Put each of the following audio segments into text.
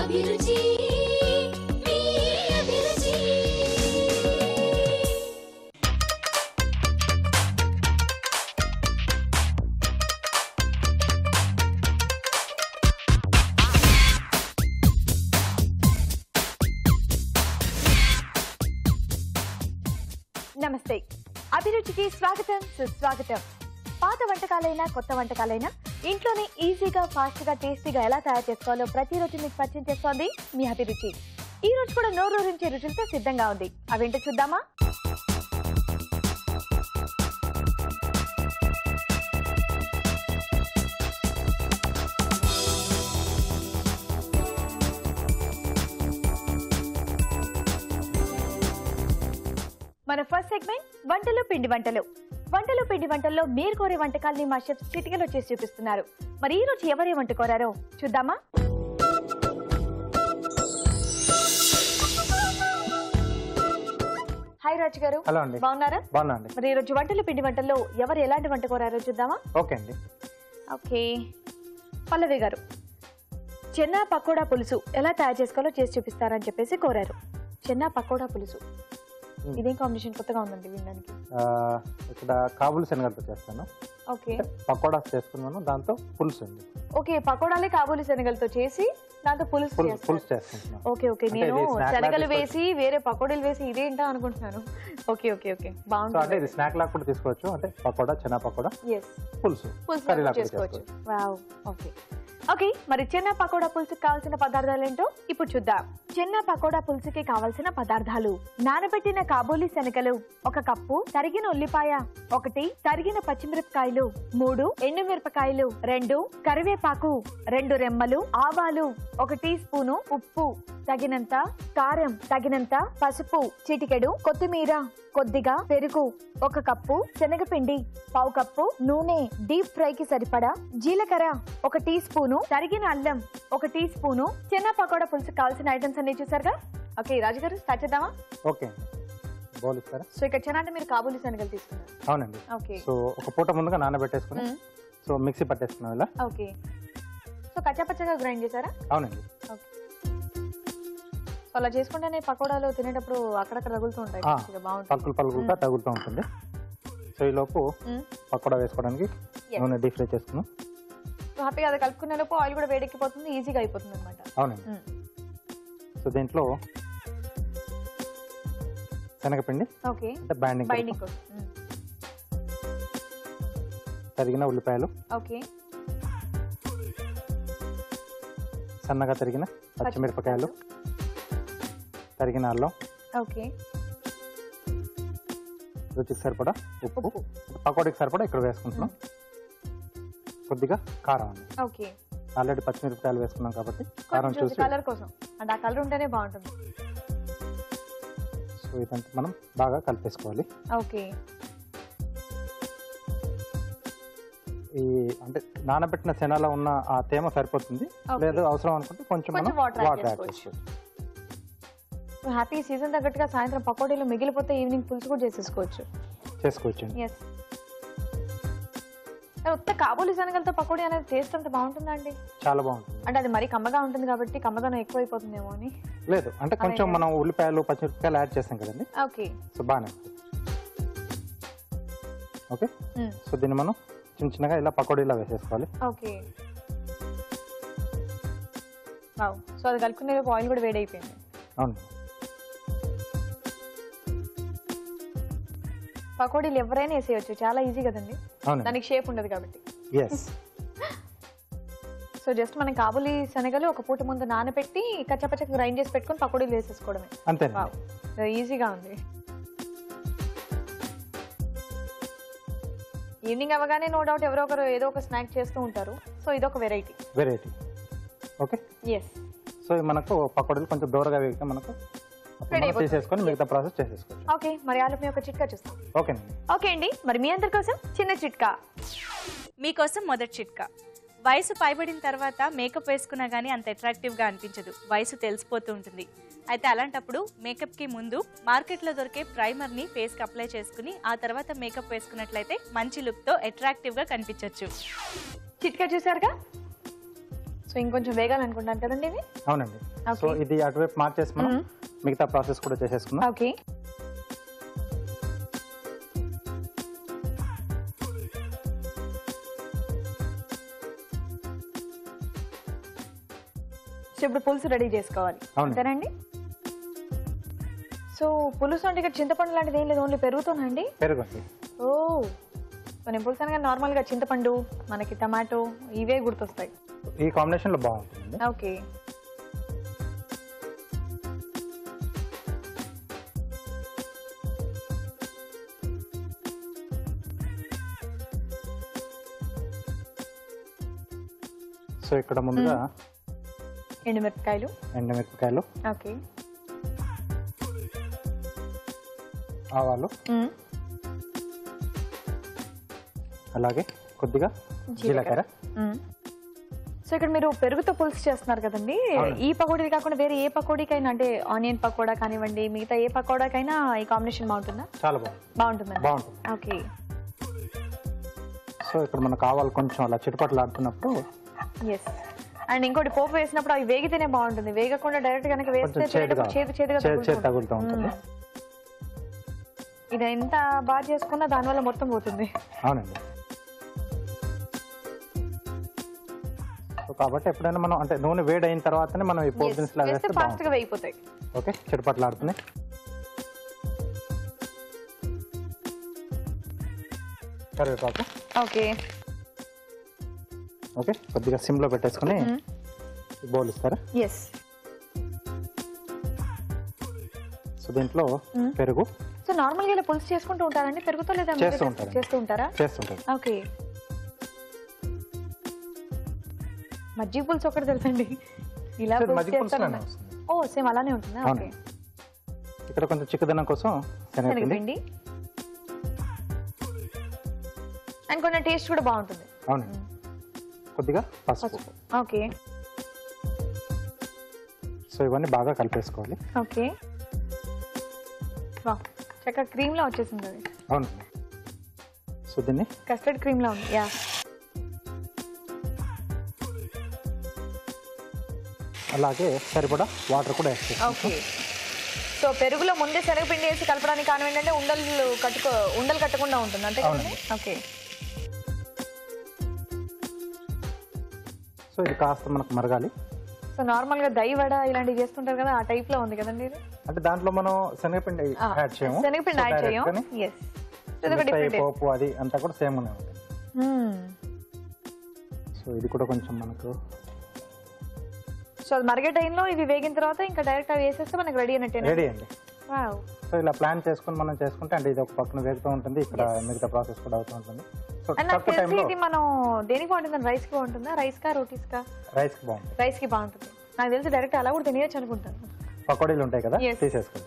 అభిరుచి మీ అభిరుచి. నమస్తే, అభిరుచికి స్వాగతం సుస్వాగతం. పాత వంటకాలైనా కొత్త వంటకాలైనా ఇంట్లోనే ఈజీగా ఫాస్ట్ గా టేస్టీగా ఎలా తయారు చేసుకోవాలో ప్రతిరోజు మీకు పరిచయం చేస్తోంది మీ అభిరుచి. ఈ రోజు కూడా నోరూరించే రుచులతో సిద్ధంగా ఉంది. అవేంటో చూద్దామా? మన ఫస్ట్ సెగ్మెంట్ వంటలు పిండి వంటలు. వంటలు పిండి వంటల్లో మీరు కోరే వంటకాల్ని మా షెఫ్ చిటికలో చేసి చూపిస్తున్నారు. మరి ఈ రోజు ఎవరే వంట కోరారో చూద్దామా? హాయ్ రాజు గారు. హలో అండి. బాగున్నారా? బాగున్నాండి. మరి ఈ రోజు వంటలు పిండి వంటల్లో ఎవరు ఎలాంటి వంట కోరారో చూద్దామా? ఓకే అండి. ఓకే, పల్లవి గారు చెన్నా పకోడా పులుసు ఎలా తయారు చేసుకోవాలో చేసి చూపిస్తారని చెప్పేసి కోరారు. చెన్నా పకోడా పులుసు ఇదేం కాంబినేషన్ కొత్తగా ఉందండి వినడానికి. ఇక్కడ కాబూలి శనగలతో చేస్తాను. ఓకే, పకోడా చేసుకున్నాను, దాంతో పులుసు అండి. ఓకే, పకోడాలే కాబూలి శనగలతో చేసి దాంతో పులుసు చేసుకుంటున్నాను. ఓకే ఓకే, నేను శనగలు వేసి వేరే పకోడీలు వేసి ఇదేంటా అనుకుంటున్నాను. ఓకే ఓకే ఓకే, బాగుంటుంది. అంటే ఇది స్నాక్ లాగా కూడా తీసుకోవచ్చు. అంటే పకోడా, చెనా పకోడా, పులుసు చేసుకోవచ్చు. Wow, okay okay. మరి చెన్నా పకోడా పులుసుకి కావాల్సిన పదార్థాలు ఏంటో ఇప్పుడు చూద్దాం. చెన్నా పకోడా పులుసుకి కావాల్సిన పదార్థాలు: నానబెట్టిన కాబూలి శనగలు 1 కప్పు, తరిగిన ఉల్లిపాయ 1, తరిగిన పచ్చిమిరపకాయలు 3, ఎండుమిరపకాయలు 2, కరివేపాకు 2 రెమ్మలు, ఆవాలు 1 టీ స్పూను, ఉప్పు తగినంత, కారం తగినంత, పసుపు చిటికెడు, కొత్తిమీర కొద్దిగా, పెరుగు 1 కప్పు, శనగపిండి 1/2 కప్పు, నూనె డీప్ ఫ్రై కి సరిపడా, జీలకర్ర 1 టీ స్పూను, తరిగిన అల్లం 1 టీ స్పూను. చెన్నా పకోడా పులుసు కావాల్సిన ఐటమ్స్ అన్ని చూసారుగా. ఓకే రాజు గారు, స్టార్ట్ చేద్దామా? ఓకే, బౌల్ ఇస్తారా? సో ఇక్కడ చెన్నా అంటే మీరు కాబూలి శనగలు తీసుకున్నారు. అవునండి. ఓకే, సో ఒక పూట ముందుగా నానబెట్టేసుకుని సో మిక్సీ పట్టేసుకున్నాం ఇలా. ఓకే, సో కచ్చాపచ్చగా గ్రైండ్ చేశారా? అవునండి. ఓకే, సో అలా చేసుకుంటేనే పకోడాలు తినేటప్పుడు అక్కడక్కడ తగులుతూ ఉంటాయి, బాగుంటుంది, పలుకులుగా తగులుతూ ఉంటుంది. సో ఈ లోపు పకోడా వేసుకోవడానికి నూనె డీప్ ఫ్రై చేసుకున్నాం. హ్యాపీగా అది కలుపుకునే లోపు ఆయిల్ కూడా వేడెక్కిపోతుంది, ఈజీగా అయిపోతుంది అనమాట. అవునండి. సో దీంట్లో శనగపిండి, ఓకే, అంటే బైండింగ్ కోసం, తరిగిన ఉల్లిపాయలు, ఓకే, సన్నగా తరిగిన పచ్చిమిరపకాయలు, తరిగిన అల్లం, ఓకే, రుచికి సరిపడా ఉప్పు, పకోడీకి సరిపడా ఇక్కడ వేసుకుంటున్నాం. కొద్దిగా కారం అండి. ఓకే, ఆల్రెడీ పచ్చిమిరపకాయలు వేసుకున్నాం కాబట్టి కారం చూసి కలర్ కోసం, అంటే ఆ కలర్ ఉంటేనే బాగుంటుంది. సో ఇదంతా మనం బాగా కలిపేసుకోవాలి. ఓకే, ఈ అంటే నానబెట్టిన శనగలో ఉన్న ఆ తేమ సరిపోతుంది. లేదు అవసరం అనుకుంటే కొంచెం మనం వాటర్ యాడ్ చేసుకోవచ్చు. హ్యాపీ సీజన్ తగ్గట్టుగా సాయంత్రం పకోడీలు మిగిలిపోతే ఈవినింగ్ పులుసు కూడా చేసుకోవచ్చు. ఎస్, ఉత్త కాబూలి శనగలతో పకోడీ అనేది టేస్ట్ అంత బాగుంటుందా అండి? చాలా బాగుంటుంది. అంటే అది మరి కమ్మగా ఉంటుంది కాబట్టి కమ్మదనం ఎక్కువ అయిపోతుందేమో అని. లేదు, అంటే కొంచెం మనం ఉల్లిపాయలు పచ్చిమిరపకాయలు యాడ్ చేస్తాం కదండి. ఓకే, సో బాగానే. ఓకే, సో దీన్ని మనం చిన్న చిన్నగా ఇలా పకోడీలా వేసేసుకోవాలి. ఓకే, సో అది కలుపుకునే ఆయిల్ కూడా వేడి అయిపోయింది. అవును, పకోడీలు ఎవరైనా వేసేయచ్చు, చాలా ఈజీ కదండి. దానికి షేప్ ఉండదు కాబట్టి. సో జస్ట్ మనం కాబూలి శనగలు 1 పూట ముందు నానబెట్టి కచ్చపచ్చగా గ్రైండ్ చేసి పెట్టుకుని పకోడీలు వేసేసుకోవడమే. అంతే, ఈజీగా ఉంది. ఈవినింగ్ అవగానే నో డౌట్ ఎవరో ఒకరు ఏదో ఒక స్నాక్ చేస్తూ ఉంటారు. సో ఇదొక వెరైటీ. Okay, yes. సో మనకు పకోడీలు కొంచెం దూరగా వేగితే మనకు తీసేసుకొని మిగతా ప్రాసెస్ చేసేసుకోవచ్చు. ఓకే, మరి ఆలోపు ఒక చిట్కా చూస్తాం. ఓకే అండి, మరి మీ అందరి కోసం చిన్న చిట్కా. మీకోసం మొదటి చిట్కా. వయసు పైబడిన తర్వాత మేకప్ వేసుకున్నా గానీ అంత అట్రాక్టివ్గా అనిపించదు, వయసు తెలిసిపోతూ ఉంటుంది. అయితే అలాంటప్పుడు మేకప్కి ముందు మార్కెట్లో దొరికే ప్రైమర్ని ఫేస్కి అప్లై చేసుకుని ఆ తర్వాత మేకప్ వేసుకున్నట్లయితే మంచి లుక్తో అట్రాక్టివ్గా కనిపించవచ్చు. చిట్కా చూసారుగా. సో ఇంకొంచెం వేగాలనుకుంటాను కదండి ఇవి. అవునండి. సో ఇది అటువైపు మార్చేసి మనం మిగతా ప్రాసెస్ కూడా చేసేసుకున్నాం. ఓకే. సో ఇప్పుడు పులుసు రెడీ చేసుకోవాలి అంతేనండి. సో పులుసు అంటే ఇక్కడ చింతపండు లాంటిది ఏం లేదు, ఓన్లీ పెరుగుతోనండి? పెరుగు అండి. ఓ, నేను పులుసు అనగా నార్మల్గా చింతపండు, మనకి టమాటో ఇవే గుర్తొస్తాయి. ఈ కాంబినేషన్ లో బాగుంటుంది. ఓకే. సో ఇక్కడ ముందుగా ఎండుమిరపకాయలు, ఓకే, ఆవాలు, అలాగే కొద్దిగా జీలకర్ర. సో ఇక్కడ మీరు పెరుగుతో పులుసు చేస్తున్నారు కదండి, ఈ పకోడీ కాకుండా వేరే ఏ పకోడీకైనా, అంటే ఆనియన్ పకోడా కానివ్వండి, మిగతా ఏ పకోడాకైనా ఈ కాంబినేషన్ బాగుంటుందా? చాలా బాగుంటుందా? బాగుంటుంది. ఓకే. సో ఇక్కడ మనకు ఆవాలు కొంచెం అలా చిటపట్లు ఆడుతున్నప్పుడు, ఎస్, అండ్ ఇంకోటి పోపు వేసినప్పుడు అవి వేగితేనే బాగుంటుంది, వేగకుండా డైరెక్ట్ కనుక వేస్తే చేదుగా తగులుతూ ఉంటుంది. ఇది ఎంత బాగా చేసుకున్నా దానివల్ల మొత్తం పోతుంది. అవునండి. కాబట్టి ఎప్పుడైనా మనం అంటే నూనె వేడి అయిన తర్వాతనే మనం ఈ పోపు దినుసులు వేస్తే ఫాస్ట్ గా వేగిపోతాయి. ఓకే, చిటపట్లు ఆడుతున్నాయి. కరివేపాకు, ఓకే ఓకే, కొద్దిగా సిమ్ లో పెట్టేసుకుని బౌల్ ఇస్తారా? ఎస్. సో దీంట్లో పెరుగు. సో నార్మల్ గా ఇలా పులుసు చేసుకుంటూ ఉంటారండి పెరుగుతో, లేదా చేస్తూ ఉంటారా? చేస్తుంటారు. ఓకే. మజ్జిగ పులుసు ఒకటి తెలుసండి, ఇలా ఓ సేమ్ అలానే ఉంటుందా? ఓకే. ఇక్కడ కొంచెం చిక్కదనం కోసం శనగపిండి, అండ్ కొంచెం టేస్ట్ కూడా బాగుంటుంది. అవునండి. కొద్దిగా పసుపు. ఓకే. సో ఇవన్నీ బాగా కలిపేసుకోవాలి. ఓకే. చక్కగా క్రీమ్ లా వచ్చేసింది అది. అవునండి. సో దీన్ని కస్టర్డ్ క్రీమ్ లా ఉంది. యా. అలాగే సరిపడా వాటర్ కూడా వేస్తాం. ఓకే. సో పెరుగులో ముందే శనగపిండి వేసి కలపడానికి కారణం ఏంటంటే ఉండలు కట్టకుండా ఉంటుంది అంతే కదండి? ఓకే. సో ఇది కాస్త మనకు మరగాలి. సో నార్మల్ గా దହି వడ ఇలాంటివి చేస్తుంటారు కదా, ఆ టైప్ లో ఉంది కదండి ఇది. అంటే దాంట్లో మనం శనగపిండి యాడ్ చేయము. శనగపిండి యాడ్ చేయము. ఎస్. పోపు అది అంతా కూడా సేమ్ ఉన్నాయి. సో ఇది కూడా కొంచెం మనకు, సో అది మరిగే టైంలో ఇది వేగిన తర్వాత ఇంకా డైరెక్ట్ అవి వేసేస్తే మనకి రెడీ అన్నట్టే. రెడీ అండి. సో ఇలా ప్లాన్ చేసుకుని మనం చేసుకుంటే అంటే ఇది ఒక పక్కన వేగుతూ ఉంటుంది, ఇక్కడ మిగతా ప్రాసెస్ కూడా అవుతూ ఉంటుంది. సో తక్కువ టైంలో. ఇది మనం దేనికి బాగుంటుంది? రైస్ కి బాగుంటుందా, రైస్ కా రోటీస్ కా? రైస్ కి బాగుంటుంది. రైస్ కి బాగుంటుంది. నాకు తెలిసి డైరెక్ట్ అలా కూడా తినేయచ్చు అనుకుంటాను. పకోడీలు ఉంటాయి కదా, తీసేసుకోండి.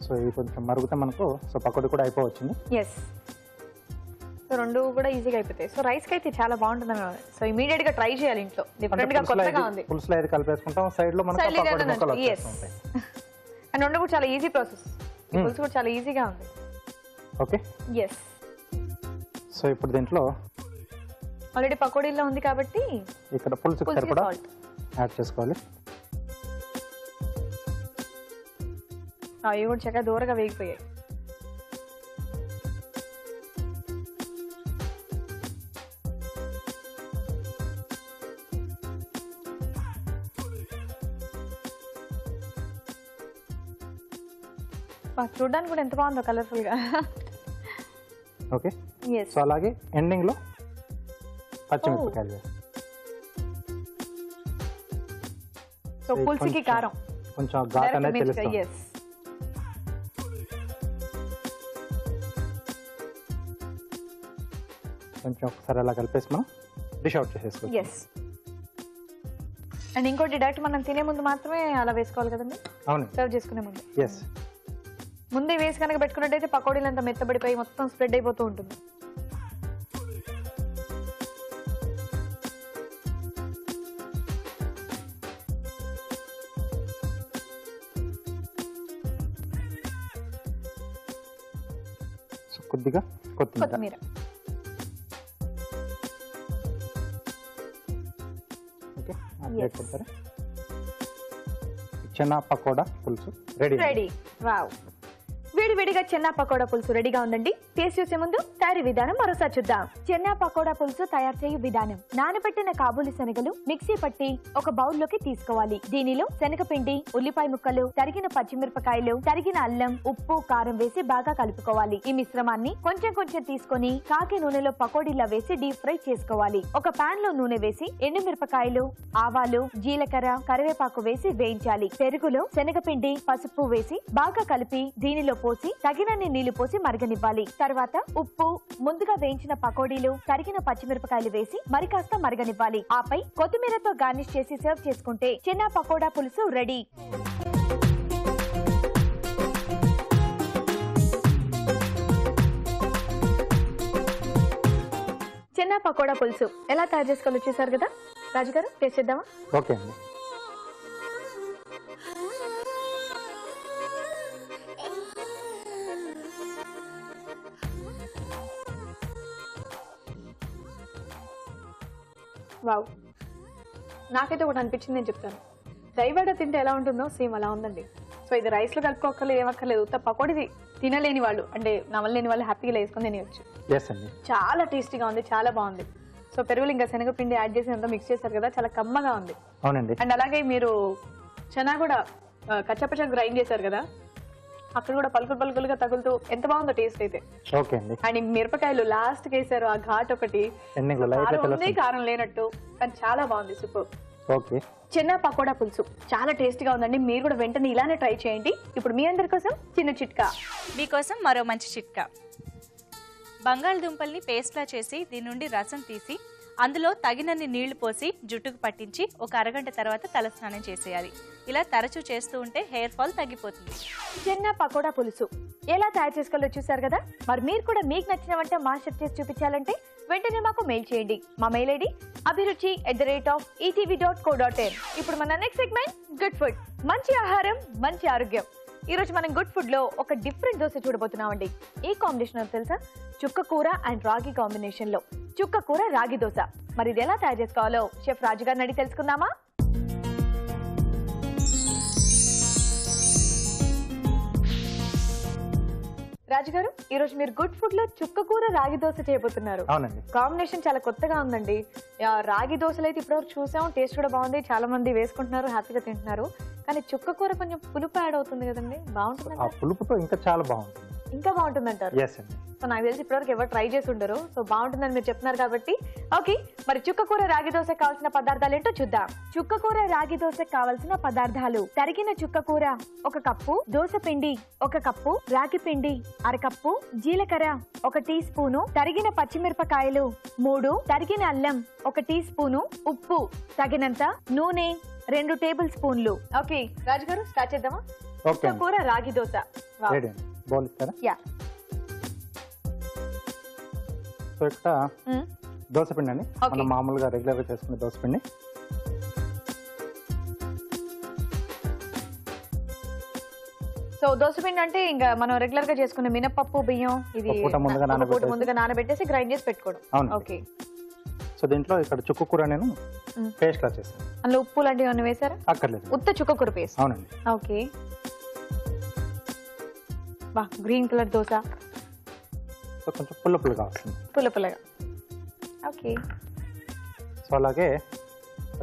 సో ఇది కొంచెం మరుగుతే మనకు సో పకోడీ కూడా అయిపోవచ్చింది. ఎస్. సో రెండు కూడా ఈజీగా అయిపోతాయి. సో రైస్ కి అయితే చాలా బాగుంటుంది. సో ఇమీడియట్ గా ట్రై చేయాలి ఇంట్లో, డిఫరెంట్ గా కొత్తగా ఉంది. పులుసులో అయితే కలిపేసుకుంటాం, సైడ్ లో మనకు పకోడీ ముక్కలు వచ్చేస్తాయి. అండ్ రెండు కూడా చాలా ఈజీ ప్రాసెస్, పులుసు కూడా చాలా ఈజీగా ఉంది. ఓకే. ఎస్. సో ఇప్పుడు దీంట్లో ఆల్రెడీ పకోడీలో ఉంది కాబట్టి ఇక్కడ పులుసుకి సరిపడా యాడ్ చేసుకోవాలి. అవి కూడా చక్కగా దూరంగా వేగిపోయాయి. చూడడానికి కూడా ఎంత బాగుందో కలర్ఫుల్ గా. ఓకే. సో అలాగే ఎండింగ్ లో పచ్చిమిరపకాయలు. సో పులుసుకి కారం కొంచెం ఘాట్ అనేది తెలుస్తుంది. కొంచెం ఒకసారి అలా కలిపేసి మనం డిష్ అవుట్ చేసేసుకోవచ్చు. ఎస్. అండ్ ఇంకోటి డైరెక్ట్ మనం తినే ముందు మాత్రమే అలా వేసుకోవాలి కదండి? అవును, సర్వ్ చేసుకునే ముందు. ఎస్. ముందే వేసి కనుక పెట్టుకున్నట్టయితే పకోడీలు అంతా మెత్తబడిపోయి మొత్తం స్ప్రెడ్ అయిపోతూ ఉంటుంది. కొద్దిగా కొత్తిమీర. ప్లేట్ పెడతారా? చెన్నా పకోడా పులుసు రెడీ. రెడీ. వావ్, వేడివేడిగా చెన్నా పకోడా పులుసు రెడీగా ఉందండి. టేస్ట్ చూసే ముందు తయారీ విధానం మరోసారి చూద్దాం. చెన్నా పకోడా పులుసు తయారు చేయు విధానం: నానబెట్టిన కాబూలి శనగలు మిక్సీ పట్టి ఒక బౌల్ లోకి తీసుకోవాలి. దీనిలో శనగపిండి, ఉల్లిపాయ ముక్కలు, తరిగిన పచ్చిమిరపకాయలు, తరిగిన అల్లం, ఉప్పు, కారం వేసి బాగా కలుపుకోవాలి. ఈ మిశ్రమాన్ని కొంచెం కొంచెం తీసుకొని కాకి నూనెలో పకోడీలా వేసి డీప్ ఫ్రై చేసుకోవాలి. ఒక పాన్ లో నూనె వేసి ఎండుమిరపకాయలు, ఆవాలు, జీలకర్ర, కరివేపాకు వేసి వేయించాలి. పెరుగులో శనగపిండి, పసుపు వేసి బాగా కలిపి దీనిలో పోసి తగినన్ని నీళ్లు పోసి మరగనివ్వాలి. తర్వాత ఉప్పు, ముందుగా వేయించిన పకోడీలు, తరిగిన పచ్చిమిరపకాయలు వేసి మరి కాస్త మరగనివ్వాలి. ఆపై కొత్తిమీరతో గార్నిష్ చేసి సర్వ్ చేసుకుంటే చెన్నా పకోడా పులుసు రెడీ. చెన్నా పకోడా పులుసు ఎలా తయారు చేసుకోవాలో చూసారు కదా. రాజు గారు టేస్ట్ చేద్దామా? ఓకే అండి. వావ్, నాకైతే ఒకటి అనిపించింది, నేను చెప్తాను. దయవడ తింటే ఎలా ఉంటుందో సేమ్ అలా ఉందండి. సో ఇది రైస్ లో కలుపుకోకర్లేదు, ఏమక్కర్లేదు. ఉత్త పకోడీ తినలేని వాళ్ళు, అంటే నవలేని వాళ్ళు హ్యాపీగా వేసుకొని తినేయచ్చు. చాలా టేస్టీగా ఉంది, చాలా బాగుంది. సో పెరుగులు ఇంకా శనగపిండి యాడ్ చేసి అంతా మిక్స్ చేశారు కదా, చాలా కమ్మగా ఉంది. అవునండి. అండ్ అలాగే మీరు చెనా కూడా కచ్చపచ్చ గ్రైండ్ చేశారు కదా, అక్కడ కూడా పలుకులు పలుకులుగా తగులుతూ ఎంత బాగుందో టేస్ట్ అయితే. ఓకే అండి. అండ్ మిరపకాయలు లాస్ట్ కి వేసారు, ఆ ఘాట్ ఒకటి కారం లేనట్టు, కానీ చాలా బాగుంది. సూపర్. ఓకే. చెన్నా పకోడా పులుసు చాలా టేస్టీగా ఉందండి. మీరు కూడా వెంటనే ఇలానే ట్రై చేయండి. ఇప్పుడు మీ అందరి కోసం చిన్న చిట్కా. మీకోసం మరో మంచి చిట్కా. బంగాళదుంపల్ని పేస్ట్లా చేసి దీని నుండి రసం తీసి అందులో తగినన్ని నీళ్లు పోసి జుట్టుకు పట్టించి ఒక అరగంట తర్వాత తలస్నానం చేసేయాలి. ఇలా తరచూ చేస్తూ ఉంటే హెయిర్ ఫాల్ తగ్గిపోతుంది. చెన్నా పకోడా పులుసు ఎలా తయారు చేసుకోవాలో చూసారు కదా. మరి మీరు కూడా మీకు నచ్చిన వంట మాస్టర్ చేసి చూపించాలంటే వెంటనే మాకు మెయిల్ చేయండి. మా మెయిల్ ఐడి abhiruchi@etv.co.in. ఇప్పుడు మన నెక్స్ట్ సెగ్మెంట్ గుడ్ ఫుడ్. మంచి ఆహారం, మంచి ఆరోగ్యం. ఈ రోజు మనం గుడ్ ఫుడ్ లో ఒక డిఫరెంట్ దోశ చూడబోతున్నామండి. ఈ కాంబినేషన్ తెలుసా? చుక్క కూర అండ్ రాగి కాంబినేషన్ లో చుక్క కూర రాగి దోశ. మరి ఇది ఎలా తయారు చేసుకోవాలో షెఫ్ రాజు గారిని అడిగి తెలుసుకుందామా? రాజు గారు, ఈ రోజు మీరు గుడ్ ఫుడ్ లో చుక్క కూర రాగి దోశ చేయబోతున్నారు. అవునండి. కాంబినేషన్ చాలా కొత్తగా ఉందండి. రాగి దోశలు అయితే ఇప్పటివరకు చూసాం, టేస్ట్ కూడా బాగుంది, చాలా మంది వేసుకుంటున్నారు, హ్యాపీగా తింటున్నారు. కానీ చుక్క కూర కొంచెం పులుపు యాడ్ అవుతుంది కదండి, బాగుంటుంది. పులుపుతో ఇంకా చాలా బాగుంటుంది. ఇంకా బాగుంటుంది అంటారు. సో నాకు తెలిసి ఇప్పటివరకు ఎవరు ట్రై చేసి ఉండరు. సో బాగుంటుందని మీరు చెప్తున్నారు కాబట్టి ఓకే. మరి చుక్క కూర రాగి దోశ కావాల్సిన పదార్థాలు ఏంటో చూద్దాం. చుక్క కూర రాగి దోశ కావాల్సిన పదార్థాలు: తరిగిన చుక్క కూర 1 కప్పు, దోశ పిండి 1 కప్పు, రాగి పిండి 1/2 కప్పు, జీలకర్ర 1 టీ స్పూను, తరిగిన పచ్చిమిరపకాయలు 3, తరిగిన అల్లం 1 టీ స్పూను, ఉప్పు తగినంత, నూనె 2 టేబుల్ స్పూన్లు. ఓకే రాజు గారు, స్టార్ట్ చేద్దామా? చుక్క కూర రాగి దోశ. యా. సో ఇక్కడ దోశ పిండి అండి, మనం మామూలుగా రెగ్యులర్ గా చేసుకునే దోశ పిండి. సో దోశ పిండి అంటే ఇంకా మనం రెగ్యులర్ గా చేసుకునే మినపప్పు, బియ్యం, ఇది ముందుగా నానబెట్టేసి గ్రైండ్ చేసి పెట్టుకోవడం. ఓకే. సో దీంట్లో ఇక్కడ చుక్క కూర నేను పేస్ట్ లా చేశాను. అందులో ఉప్పు లాంటివి ఏమైనా వేసారా? అక్కర్లేదు, ఉత్త చుక్క కూర పేస్ట్. అవునండి. Okay. Green colour dosa, so కొంచెం పుల్ల పుల్లగా వస్తుంది. పుల్ల పుల్లగా. ఓకే. సో అలాగే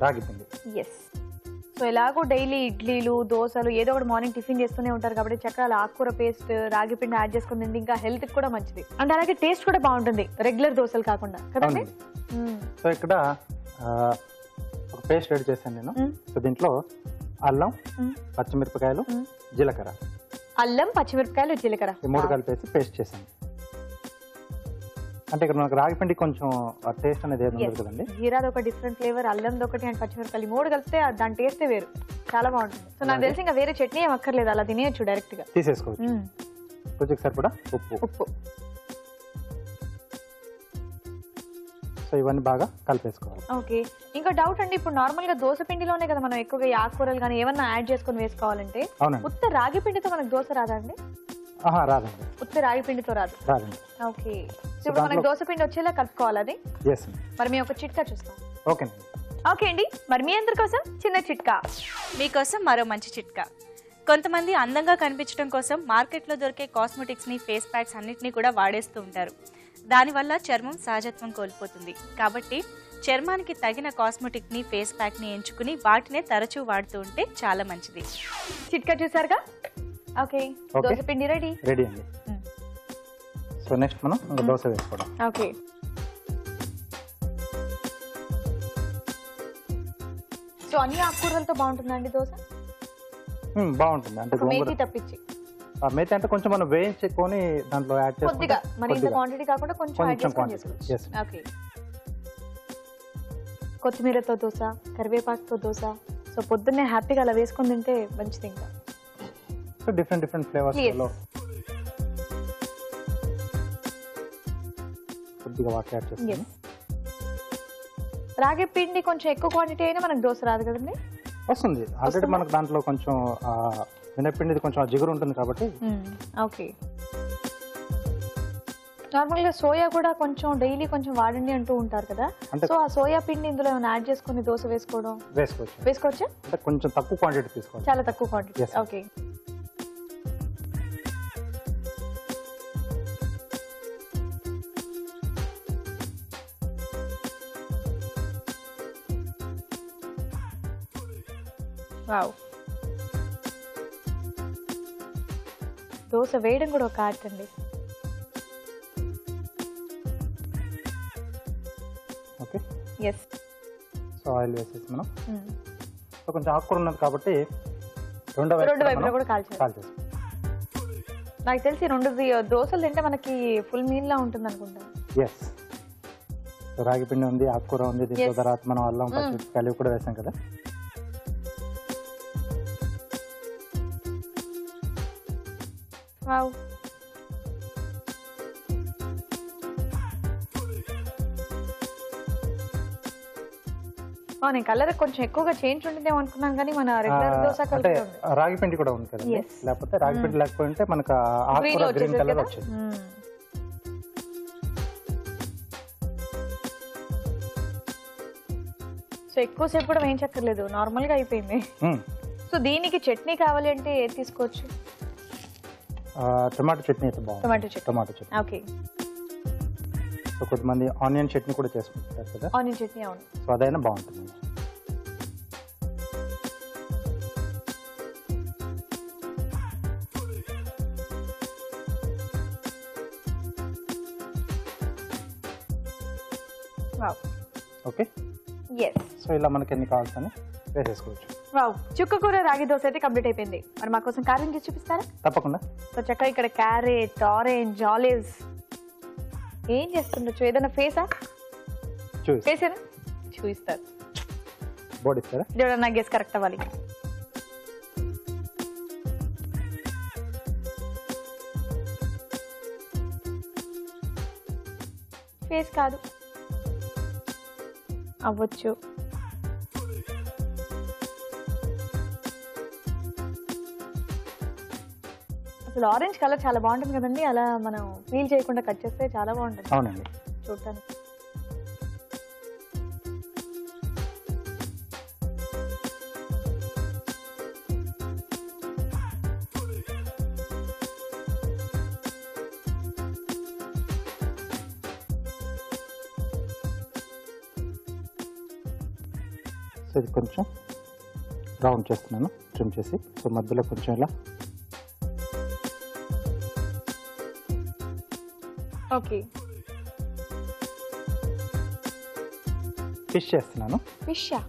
రాగి పిండి. ఎస్. సో ఎలాగో డైలీ ఇడ్లీలు, దోశలు ఏదో ఒకటి మార్నింగ్ టిఫిన్ చేస్తూనే ఉంటారు కాబట్టి చక్కగా ఆకుకూర పేస్ట్, రాగి పిండి యాడ్ చేసుకుని తింటే ఇంకా హెల్త్ కూడా మంచిది. అండ్ అలాగే టేస్ట్ కూడా బాగుంటుంది, రెగ్యులర్ దోశలు కాకుండా కదండి. సో ఇక్కడ ఒక పేస్ట్ రెడీ చేశాను నేను. సో దీంట్లో అల్లం, పచ్చిమిరపకాయలు, జీలకర్ర. అల్లం, పచ్చిమిరపకాయలు, జీలకర్ర 3 కలిపేసి పేస్ట్ చేశాను. అంటే ఇక్కడ మనకు రాగి పిండి కొంచెం టేస్ట్ అనేది ఏది ఉండదు కదండి. జీరాది ఒక డిఫరెంట్ ఫ్లేవర్, అల్లంది ఒకటి అండ్ పచ్చిమిరపకాయలు 3 కలిపితే దాని టేస్టే వేరు, చాలా బాగుంటుంది. సో నాకు తెలిసి ఇంకా వేరే చట్నీ ఏం అక్కర్లేదు, అలా తినేయచ్చు డైరెక్ట్ గా. తీసేసుకోవచ్చు. రుచికి సరిపడా ఉప్పు. సో ఇవన్నీ బాగా కలిపేసుకోవాలి. ఓకే. ఇంకా డౌట్ అండి, ఇప్పుడు నార్మల్ గా దోశ పిండిలోనే కదా మనం ఎక్కువగా ఆకుకూరలు కానీ ఏమన్నా యాడ్ చేసుకుని వేసుకోవాలంటే, ఉత్త రాగి పిండితో మనకు దోశ రాదా అండి? రాదండి, ఉత్త రాగి పిండితో రాదండి. ఓకే. ఇప్పుడు మనకి దోశ పిండి వచ్చేలా కలుపుకోవాలి అది. yes. మరి మేము ఒక చిట్కా చూస్తాం. ఓకే. ఓకే అండి, మరి మీ అందరి కోసం చిన్న చిట్కా. మీకోసం మరో మంచి చిట్కా. కొంతమంది అందంగా కనిపించడం కోసం మార్కెట్లో దొరికే కాస్మెటిక్స్ని, ఫేస్ ప్యాక్స్ అన్నిటినీ కూడా వాడేస్తూ ఉంటారు. దానివల్ల చర్మం సహజత్వం కోల్పోతుంది. కాబట్టి చర్మానికి తగిన కాస్మెటిక్ని, ఫేస్ ప్యాక్ని ఎంచుకుని వాటినే తరచూ వాడుతూ ఉంటే చాలా మంచిది. చిట్కా చూసారుగా? Okay, Okay. దోశ పిండి రెడీ. రెడీ అండి. సో నెక్స్ట్ మనం ఇంకా దోశ వేసుకోవడం. ఓకే, సో అన్ని ఆకుకూరలతో బాగుంటుందండి దోశ? బాగుంటుంది. అంటే మేతి గోంగూర తప్పించి మేతి అంటే కొంచెం మనం వేయించుకొని దాంట్లో యాడ్ కొద్దిగా, చేసుకుంటే మరి ఇంత క్వాంటిటీ కాకుండా కొంచెం యాడ్ కొంచెం చేసుకొని quantity. చేసుకోవచ్చు. Yes. ఓకే, కొత్తిమీరతో దోశ, కరివేపాకుతో దోశ. సో పొద్దున్నే హ్యాపీగా అలా వేసుకొని తింటే మంచిది. ఇంకా సో డిఫరెంట్ ఫ్లేవర్స్ Yes. లో కొద్దిగా వాటర్ యాడ్ చేస్తాను. Yes. రాగి పిండి కొంచెం ఎక్కువ క్వాంటిటీ అయినా మనకు దోశ రాదు కదండి? వస్తుంది. ఆల్రెడీ మనకు దాంట్లో కొంచెం మినపిండిది కొంచెం జిగురు ఉంటుంది కాబట్టి. ఓకే, నార్మల్గా సోయా కూడా కొంచెం డైలీ కొంచెం వాడండి అంటూ ఉంటారు కదా. అంటే సో ఆ సోయా పిండి ఇందులో ఏమైనా యాడ్ చేసుకుని దోశ వేసుకోవచ్చు. వేసుకోవచ్చా? అంటే కొంచెం తక్కువ క్వాంటిటీ తీసుకోవాలి. చాలా తక్కువ quantity. Yes. Okay, wow. Dosa వేయడం కూడా ఒక ఆర్ట్ అండి. Okay, yes. సో ఆయిల్ వేసేసి మనం సో కొంచెం ఆకుకూర ఉన్నది కాబట్టి రెండో రెండు వైపులా కూడా కాల్చాలి. కాల్చేసి. నాకు తెలిసి రెండు దోశలు తింటే మనకి ఫుల్ మీల్ లా ఉంటుంది అనుకుంటా. ఎస్. సో రాగి పిండి ఉంది, ఆకుకూర ఉంది, దీంతో Yes. తర్వాత మనం అల్లం పచ్చి కలిపి కూడా వేసాం కదా. వావ్. నేను కలర్ కొంచెం ఎక్కువగా చేంజ్ ఉంటుందేమో అనుకున్నాను, కానీ మన రెగ్యులర్ దోశ అంటే కలర్ ఉంది. రాగి పిండి కూడా ఉంది కదా. Yes. లేకపోతే రాగి పిండి లేకపోతే మనకు ఆకుకూర గ్రీన్ వచ్చేసేది కలర్ కదా? వచ్చింది. సో ఎక్కువసేపు కూడా వేయించక్కర్లేదు, నార్మల్ గా అయిపోయింది. సో దీనికి చట్నీ కావాలి అంటే ఏది తీసుకోవచ్చు? టొమాటో చట్నీ అయితే బాగుంది. Tomato chutney. Tomato chutney. Okay, so కొంతమంది ఆనియన్ చట్నీ కూడా చేసుకుంటారు కదా. ఆనియన్ చట్నీ. అవును. సో అదైనా బాగుంటుంది. వావ్. Okay, yes. సో ఇలా మనకి ఎన్ని కావాల్సని వేసేసుకోవచ్చు. వావ్, చుక్క కూర రాగి దోశ అయితే కంప్లీట్ అయిపోయింది. మరి మా కోసం కారం చేసి చూపిస్తారా? తప్పకుండా. సో చక్కగా ఇక్కడ క్యారెట్, ఆరెంజ్, ఆలివ్స్. ఏం చేస్తుండొచ్చు? ఏదైనా ఫేసా? చూసి ఫేసేనా చూపిస్తారు. బోర్డు ఇస్తారా? ఇది నా గెస్ కరెక్ట్ అవ్వాలి. ఫేస్ కాదు, అవ్వచ్చు. అసలు ఆరెంజ్ కలర్ చాలా బాగుంటుంది కదండి, అలా మనం ఫీల్ చేయకుండా కట్ చేస్తే చాలా బాగుంటుంది అవునండి. చూడటానికి. సో ఇది కొంచెం రౌండ్ చేస్తున్నాను, ట్రిమ్ చేసి. సో మధ్యలో కొంచెం ఇలా ఓకే, ఫిష్ చేస్తున్నాను. ఫిషా?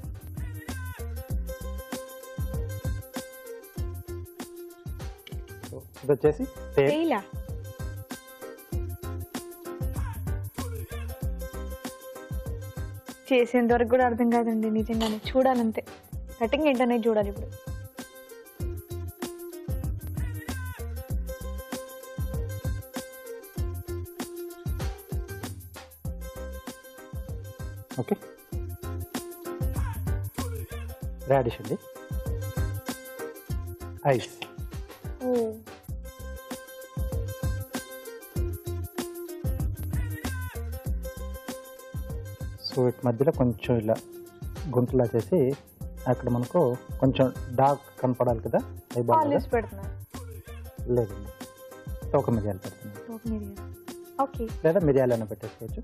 సో ఇది వచ్చేసి టేల్. తేలా? చేసేంత వరకు కూడా అర్థం కాదండి నిజంగానే. చూడాలంతే, కటింగ్ ఏంటనేది చూడాలి ఇప్పుడు. ఓకే, రాడిష్ అండి, ఐస్. ఓ, సో వీటి మధ్యలో కొంచెం ఇలా గుంటలా చేసి అక్కడ మనకు కొంచెం డార్క్ కనపడాలి కదా ఐబాల్ లిప్స్ పెడుతున్నారు. లేదండి, తోక మిరియాలు పెడుతున్నాను. తోక మిరియాలు. ఓకే. లేదా మిరియాలైనా పెట్టేసుకోవచ్చు.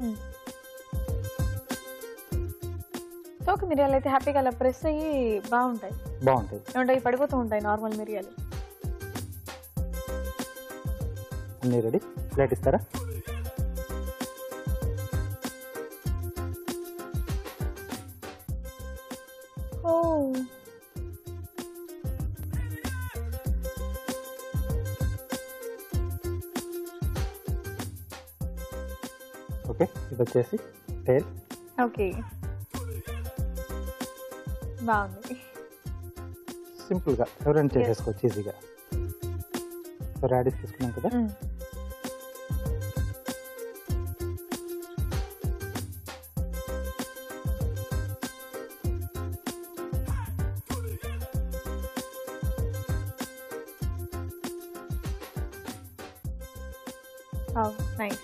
తోక మిరియాలు అయితే హ్యాపీగా అలా ప్రెస్ అయ్యి బాగుంటాయి. ఏమంటాయి పడిపోతూ ఉంటాయి నార్మల్ మిరియాలు. అన్నీ రెడీ. ప్లేట్ ఇస్తారా? ఓ ఓకే, ఇది వచ్చేసి టేల్. ఓకే, బాగుంది. సింపుల్గా ఎవరైనా చేసేసుకోవచ్చు ఈజీగా. సో రాడిష్ తీసుకున్నాం కదా. Oh, nice.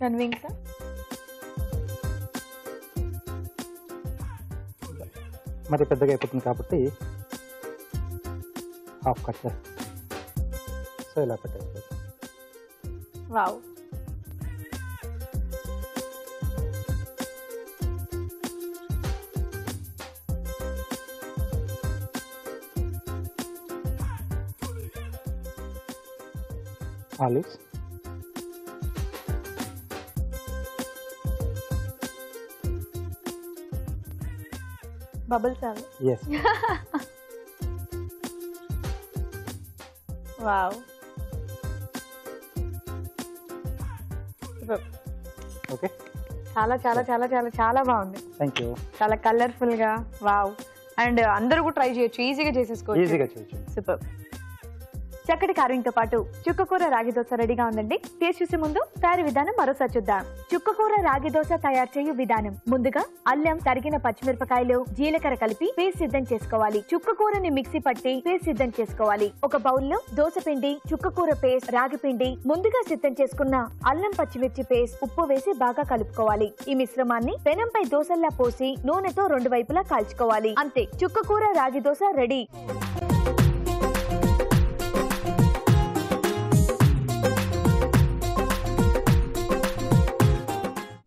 And wings, sir? మరి పెద్దగా అయిపోతుంది కాబట్టి హాఫ్ కట్ చేస్తాం. సో ఇలా పెట్టేసుకోవచ్చు. Wow. Olives, Bubbles are. Yes. Wow. Okay, చాలా చాలా చాలా చాలా చాలా బాగుంది. Thank you. చాలా కలర్ఫుల్ గా. వావ్. అండ్ అందరూ కూడా ట్రై చేయొచ్చు, ఈజీగా చేసేసుకోవచ్చు. ఈజీగా చేయొచ్చు. సూపర్. చక్కటి కార్వింగ్ తో పాటు చుక్కకూర రాగి దోశ రెడీగా ఉందండి. టేస్ట్ చూసే ముందు తయారీ విధానం మరోసారి చూద్దాం. చుక్కకూర రాగి దోశ తయారు చేయు విధానం. ముందుగా అల్లం, తరిగిన పచ్చిమిరపకాయలు, జీలకర్ర కలిపి పేస్ట్ సిద్ధం చేసుకోవాలి. చుక్కకూరని మిక్సీ పట్టి పేస్ట్ సిద్ధం చేసుకోవాలి. ఒక బౌల్లో దోశ పిండి, చుక్కకూర పేస్ట్, రాగి పిండి, ముందుగా సిద్ధం చేసుకున్న అల్లం పచ్చిమిర్చి పేస్ట్, ఉప్పు వేసి బాగా కలుపుకోవాలి. ఈ మిశ్రమాన్ని పెనంపై దోశల్లా పోసి నూనెతో 2 వైపులా కాల్చుకోవాలి. అంతే, చుక్కకూర రాగి దోశ రెడీ.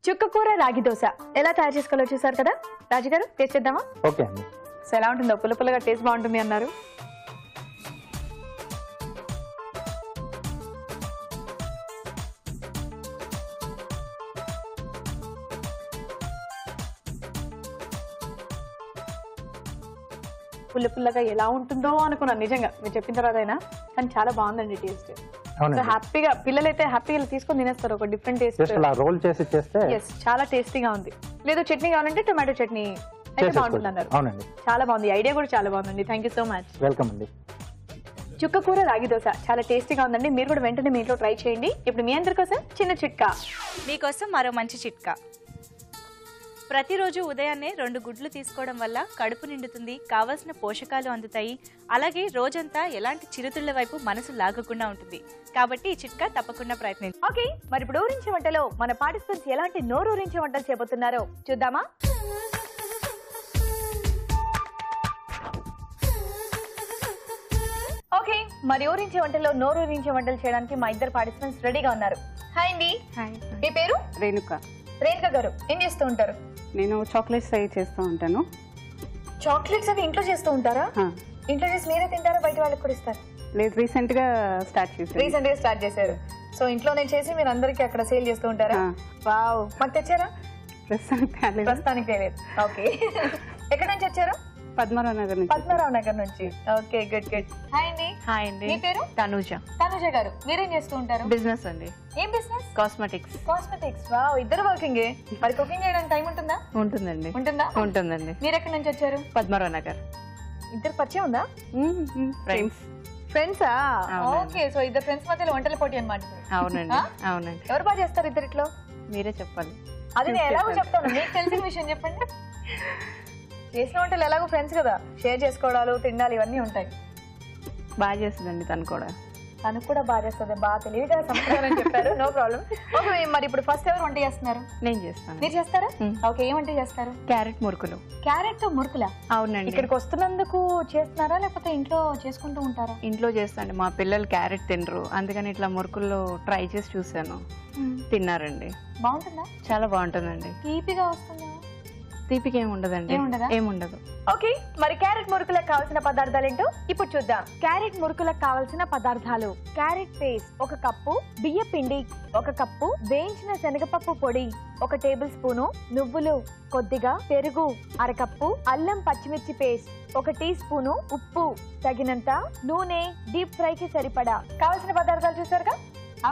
చుక్కకూర రాగి దోశ ఎలా తయారు చేసుకోవాలో చూసారు కదా. రాజు గారు టేస్ట్ చేద్దామా? ఓకే అండి. సో ఎలా ఉంటుందో? పుల్ల పుల్లగా టేస్ట్ బాగుంటుంది అన్నారు. పుల్ల పుల్లగా ఎలా ఉంటుందో అనుకున్నాను నిజంగా మీరు చెప్పిన తర్వాత అయినా, కానీ చాలా బాగుందండి టేస్ట్. సో హ్యాపీగా పిల్లలైతే హ్యాపీగా తీసుకొని తినేస్తారు. ఒక డిఫరెంట్ టేస్ట్. జస్ట్ అలా రోల్ చేసి చేస్తే yes, చాలా టేస్టీగా ఉంది. లేదు చట్నీ కావాలంటే టొమాటో చట్నీ అయితే బాగుంటుంది అన్నారు. అవునండి, చాలా బాగుంది. ఐడియా కూడా చాలా బాగుందండి. Thank you so much. Welcome అండి. చుక్కకూర రాగి దోశ చాలా టేస్టీగా ఉందండి. మీరు కూడా వెంటనే మీ ఇంట్లో ట్రై చేయండి. ఇప్పుడు మీ అందరి కోసం చిన్న చిట్కా. మీకోసం మరో మంచి చిట్కా. ప్రతిరోజు ఉదయాన్నే 2 గుడ్లు తీసుకోవడం వల్ల కడుపు నిండుతుంది, కావాల్సిన పోషకాలు అందుతాయి. అలాగే రోజంతా ఎలాంటి చిరుతిళ్ల వైపు మనసు లాగకుండా ఉంటుంది. కాబట్టి ఈ చిట్కా తప్పకుండా ప్రయత్నించండి. ఓకే, మరి ఇప్పుడు ఊరించే వంటలో మన పార్టిసిపెంట్స్ ఎలాంటి నోరూరించే వంటలు చేయబోతున్నారో చూద్దామా? ఓకే, మరి ఊరించే వంటలో నోరూరించే వంటలు చేయడానికి మా ఇద్దరు పార్టిసిపెంట్స్ రెడీగా ఉన్నారు. హాయ్ అండి. మీ పేరు? రేణుక. రేణుక గారు ఏం చేస్తూ ఉంటారు? నేను చాక్లెట్స్ అవి చేస్తూ ఉంటాను. చాక్లెట్స్ అవి ఇంట్లో చేస్తూ ఉంటారా? ఇంట్లో చేసి మీరే తింటారా, బయట వాళ్ళకి కూడా ఇస్తారా? లేదు, రీసెంట్ గా స్టార్ట్ చేశారు. సో ఇంట్లోనే చేసి మీరు అందరికి అక్కడ సేల్ చేస్తూ ఉంటారా? వావ్, మాకు తెచ్చారా? ప్రస్తుతానికి తెలియదు. ఓకే, ఎక్కడి నుంచి వచ్చారు? పద్మరావు నగర్ నుంచి. పద్మరావు నగర్ నుంచి. Okay, good good. హాయ్ అండి. హాయ్ అండి. మీ పేరు? తనుజ. తనుజ గారు మీరేం చేస్తూ ఉంటారు? బిజినెస్ అండి. ఏం బిజినెస్? కాస్మెటిక్స్. కాస్మెటిక్స్. వావ్, ఇద్దరు వర్కింగ్. మరి కుకింగ్ చేయడానికి టైం ఉంటుందా? ఉంటుందండి. ఉంటుందండి. మీరు ఎక్కడి నుంచి వచ్చారు? పద్మరావు నగర్. ఇద్దరు పరిచయం ఉందా? ఫ్రెండ్స్. ఫ్రెండ్సా? ఓకే, సో ఇద్దరు ఫ్రెండ్స్ మధ్యలో వంటల పోటీ అన్నమాట. అవునండి, అవునండి. ఎవరు బాగా చేస్తారు ఇద్దరిట్లో? మీరే చెప్పాలి. అది నేను ఎలాగో చెప్తాను, మీకు తెలిసిన విషయం చెప్పండి. చేసిన వంటలు ఎలాగో ఫ్రెండ్స్ కదా, షేర్ చేసుకోవడాలు, తిండాలు ఇవన్నీ ఉంటాయి. బాగా చేస్తుందండి తను కూడా. తను కూడా బాగా చేస్తుంది, బాగా తెలివిగా సంస్కారం చెప్పారు. No problem. ఓకే, మరి ఇప్పుడు ఫస్ట్ ఎవరు వంట చేస్తున్నారు? నేను చేస్తాను. మీరు చేస్తారా? ఓకే, ఏం వంట చేస్తారు? క్యారెట్ మురుకులు. క్యారెట్ తో మురుకులా? అవునండి. ఇక్కడికి వస్తున్నందుకు చేస్తున్నారా లేకపోతే ఇంట్లో చేసుకుంటూ ఉంటారా? ఇంట్లో చేస్తాండి. మా పిల్లలు క్యారెట్ తినరు, అందుకని ఇట్లా మురుకుల్లో ట్రై చేసి చూసాను, తిన్నారండి. బాగుంటుందా? చాలా బాగుంటుందండి. తీపిగా వస్తుందా? తీపికి ఏమి ఉండదండి. ఏముండదా? ఏముండదు. ఓకే, మరి క్యారెట్ మురుకులకు కావాల్సిన పదార్థాలు ఏంటో ఇప్పుడు చూద్దాం. క్యారెట్ మురుకులకు కావాల్సిన పదార్థాలు: క్యారెట్ పేస్ట్ 1 కప్పు, బియ్య పిండి 1 కప్పు, వేయించిన శనగపప్పు పొడి 1 టేబుల్ స్పూను, నువ్వులు కొద్దిగా, పెరుగు 1/2 కప్పు, అల్లం పచ్చిమిర్చి పేస్ట్ 1 టీ స్పూను, ఉప్పు తగినంత, నూనె డీప్ ఫ్రై కి సరిపడా. కావాల్సిన పదార్థాలు చూసారుగా.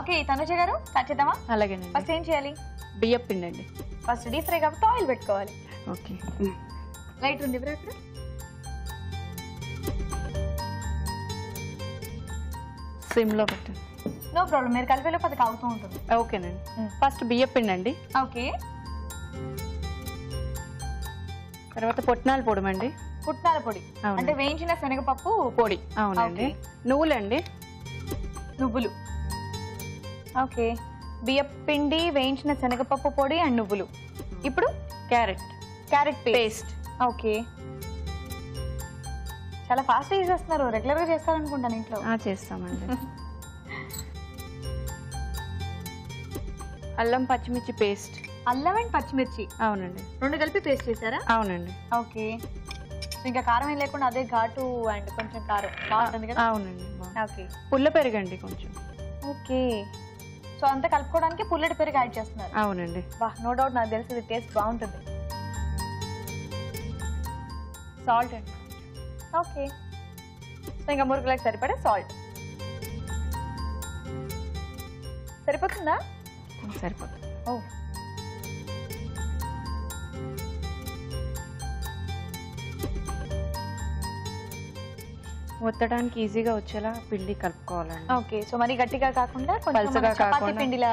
ఓకే, తనుజ గారు స్టార్ట్ చేద్దామా? అలాగేనండి. ఫస్ట్ ఏం చేయాలి? బియ్య పిండి అండి. ఫస్ట్ డీప్ ఫ్రై కాబట్టి ఆయిల్ పెట్టుకోవాలి. ఓకే. లైట్ ఉంది ఇప్పుడు అక్కడ. సిమ్లో పెట్టండి. నో ప్రాబ్లం, మీరు కలిపేలోపు అది కాగుతూ ఉంటుంది. ఓకేనండి. ఫస్ట్ బియ్య పిండి అండి. ఓకే, తర్వాత పుట్నాల పొడి అండి. పుట్నాల పొడి అవును. అంటే వేయించిన శనగపప్పు పొడి. అవునండి. నువ్వులండి. నువ్వులు. ఓకే, బియ్య పిండి, వేయించిన శనగపప్పు పొడి అండ్ నువ్వులు. ఇప్పుడు క్యారెట్ పేస్ట్. ఓకే, చాలా ఫాస్ట్ గా చేస్తున్నారు. రెగ్యులర్ గా చేస్తారనుకుంటాను ఇంట్లో. చేస్తామండి. అల్లం పచ్చిమిర్చి పేస్ట్. అల్లం అండ్ పచ్చిమిర్చి అవునండి. 2 కలిపి పేస్ట్ చేశారా? అవునండి. ఓకే, సో ఇంకా కారం ఏం లేకుండా అదే ఘాటు అండ్ కొంచెం కారం బాగుంటుంది కదా. అవునండి. ఓకే, పుల్ల పెరగండి కొంచెం. ఓకే, సో అంతా కలుపుకోవడానికి పుల్లటి పెరుగు యాడ్ చేస్తున్నారు. అవునండి. బా, నో డౌట్, నాకు తెలిసి ఇది టేస్ట్ బాగుంటుంది. సాల్ట్ అండి. ఓకే, సో ఇంకా మురుకులకు సరిపడే సాల్ట్ సరిపోతుందా? సరిపోతుంది. ఓ, ఒత్తడానికి ఈజీగా వచ్చేలా పిండి కలుపుకోవాలండి. ఓకే, సో మరి గట్టిగా కాకుండా కొంచెం పల్చగా మన చపాతీ కాకుండా. పిండిలా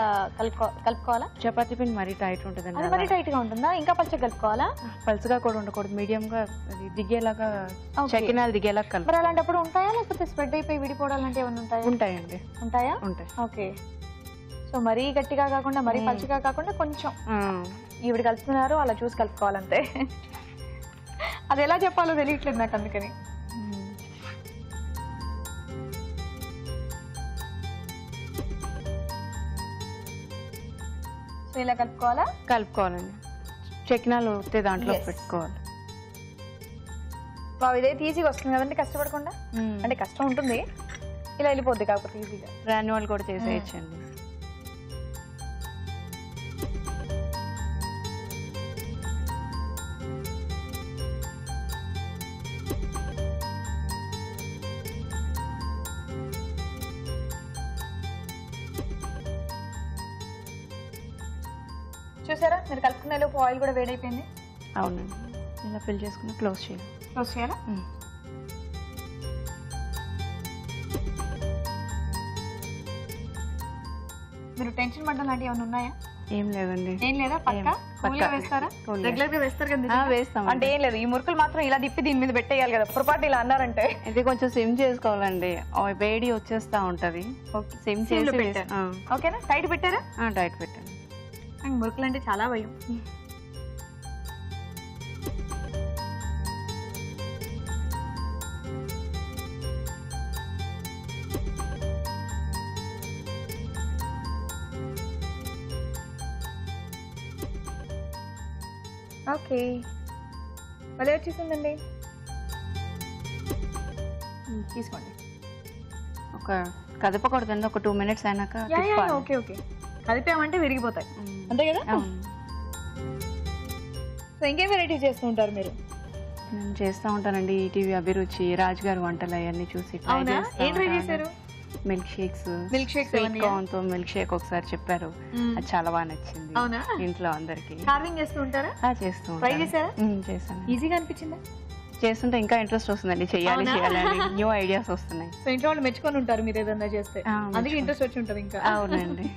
కలుపుకోవాలా? చపాతీ పిండి మరీ టైట్ ఉంటుందండి. అది మరి టైట్ గా ఉంటుందా? ఇంకా పల్చగా కలుపుకోవాలా? పల్చగా కూడా ఉండకూడదు, మీడియం గా అది దిగేలాగా, Okay. చకినాలు దిగేలాగా కలుపు. మరి అలాంటప్పుడు ఉంటాయా లేకపోతే స్ప్రెడ్ అయిపోయి విడిపోవడాలు అంటే ఏమైనా ఉంటాయా? ఉంటాయండి. ఉంటాయా? ఉంటాయి. ఓకే, సో మరీ గట్టిగా కాకుండా మరీ పల్చగా కాకుండా కొంచెం ఈవిడ కలుపుతున్నారు, అలా చూసి కలుపుకోవాలంతే. అది ఎలా చెప్పాలో తెలియట్లేదు నాకు, అందుకని. సో ఇలా కలుపుకోవాలా? కలుపుకోవాలండి. చకినాలు వస్తే దాంట్లో Yes. పెట్టుకోవాలి. ఇదైతే ఈజీగా వస్తుంది కదండి, కష్టపడకుండా. అంటే కష్టం ఉంటుంది, ఇలా వెళ్ళిపోద్ది కాకపోతే ఈజీగా. రాని కూడా చేసేయచ్చండి. చూసారా, మీరు కలుపుకునే లోపు ఆయిల్ కూడా వేడైపోయింది. అవునండి. ఇలా ఫిల్ చేసుకుని క్లోజ్ చేయాలి. క్లోజ్ చేయాలా? మీరు టెన్షన్ పడడం లాంటివి ఏమైనా ఉన్నాయా? ఏం లేదండి. ఏం లేదా? పక్కా కూల్గా వేస్తారా? Cool గా. రెగ్యులర్ గా వేస్తారు కదా? వేస్తాం. అంటే ఏం లేదు, ఈ మురుకులు మాత్రం ఇలా తిప్పి దీని మీద పెట్టేయాలి కదా, పొరపాటు ఇలా అన్నారంటే. ఇది కొంచెం సిమ్ చేసుకోవాలండి, వేడి వచ్చేస్తా ఉంటది. సిమ్ చేసి పెట్టాను. ఓకేనా? టైట్ పెట్టారా? టైట్ పెట్టండి. నాకు మురుకులు అంటే చాలా భయం. ఓకే, భలే వచ్చేసిందండి. తీసుకోండి. ఒక కదపకూడదండి, ఒక 2 minutes అయినాక తిప్పాలి. ఓకే ఓకే, కలిపామంటే విరిగిపోతాయి, అంతే కదా? అవును. సో ఇంకేం వెరైటీ చేస్తూ ఉంటారు మీరు? నేను చేస్తూ ఉంటానండి, ఈటీవీ అభిరుచి, రాజుగారి వంటలు అవన్నీ చూసి ట్రై అవునా? ఏం ట్రై చేశారు? Milk shakes. మిల్క్ షేక్స్ తో మిల్క్ షేక్ ఒకసారి చెప్పారు, అది చాలా బాగా నచ్చింది. అవునా? ఇంట్లో అందరికి కార్వింగ్ చేస్తూ ఉంటారా? చేస్తూ ట్రై చేశారా? చేశాను. ఈజీగా అనిపించిందా? చేస్తుంటే ఇంకా ఇంట్రెస్ట్ వస్తుందండి, చెయ్యాలి అవునా? చేయాలని న్యూ ఐడియాస్ వస్తున్నాయి. సో ఇంట్లో వాళ్ళు మెచ్చుకొని ఉంటారు మీరు ఏదన్నా చేస్తే, అందుకే ఇంట్రెస్ట్ వచ్చి ఉంటుంది ఇంకా. అవునండి.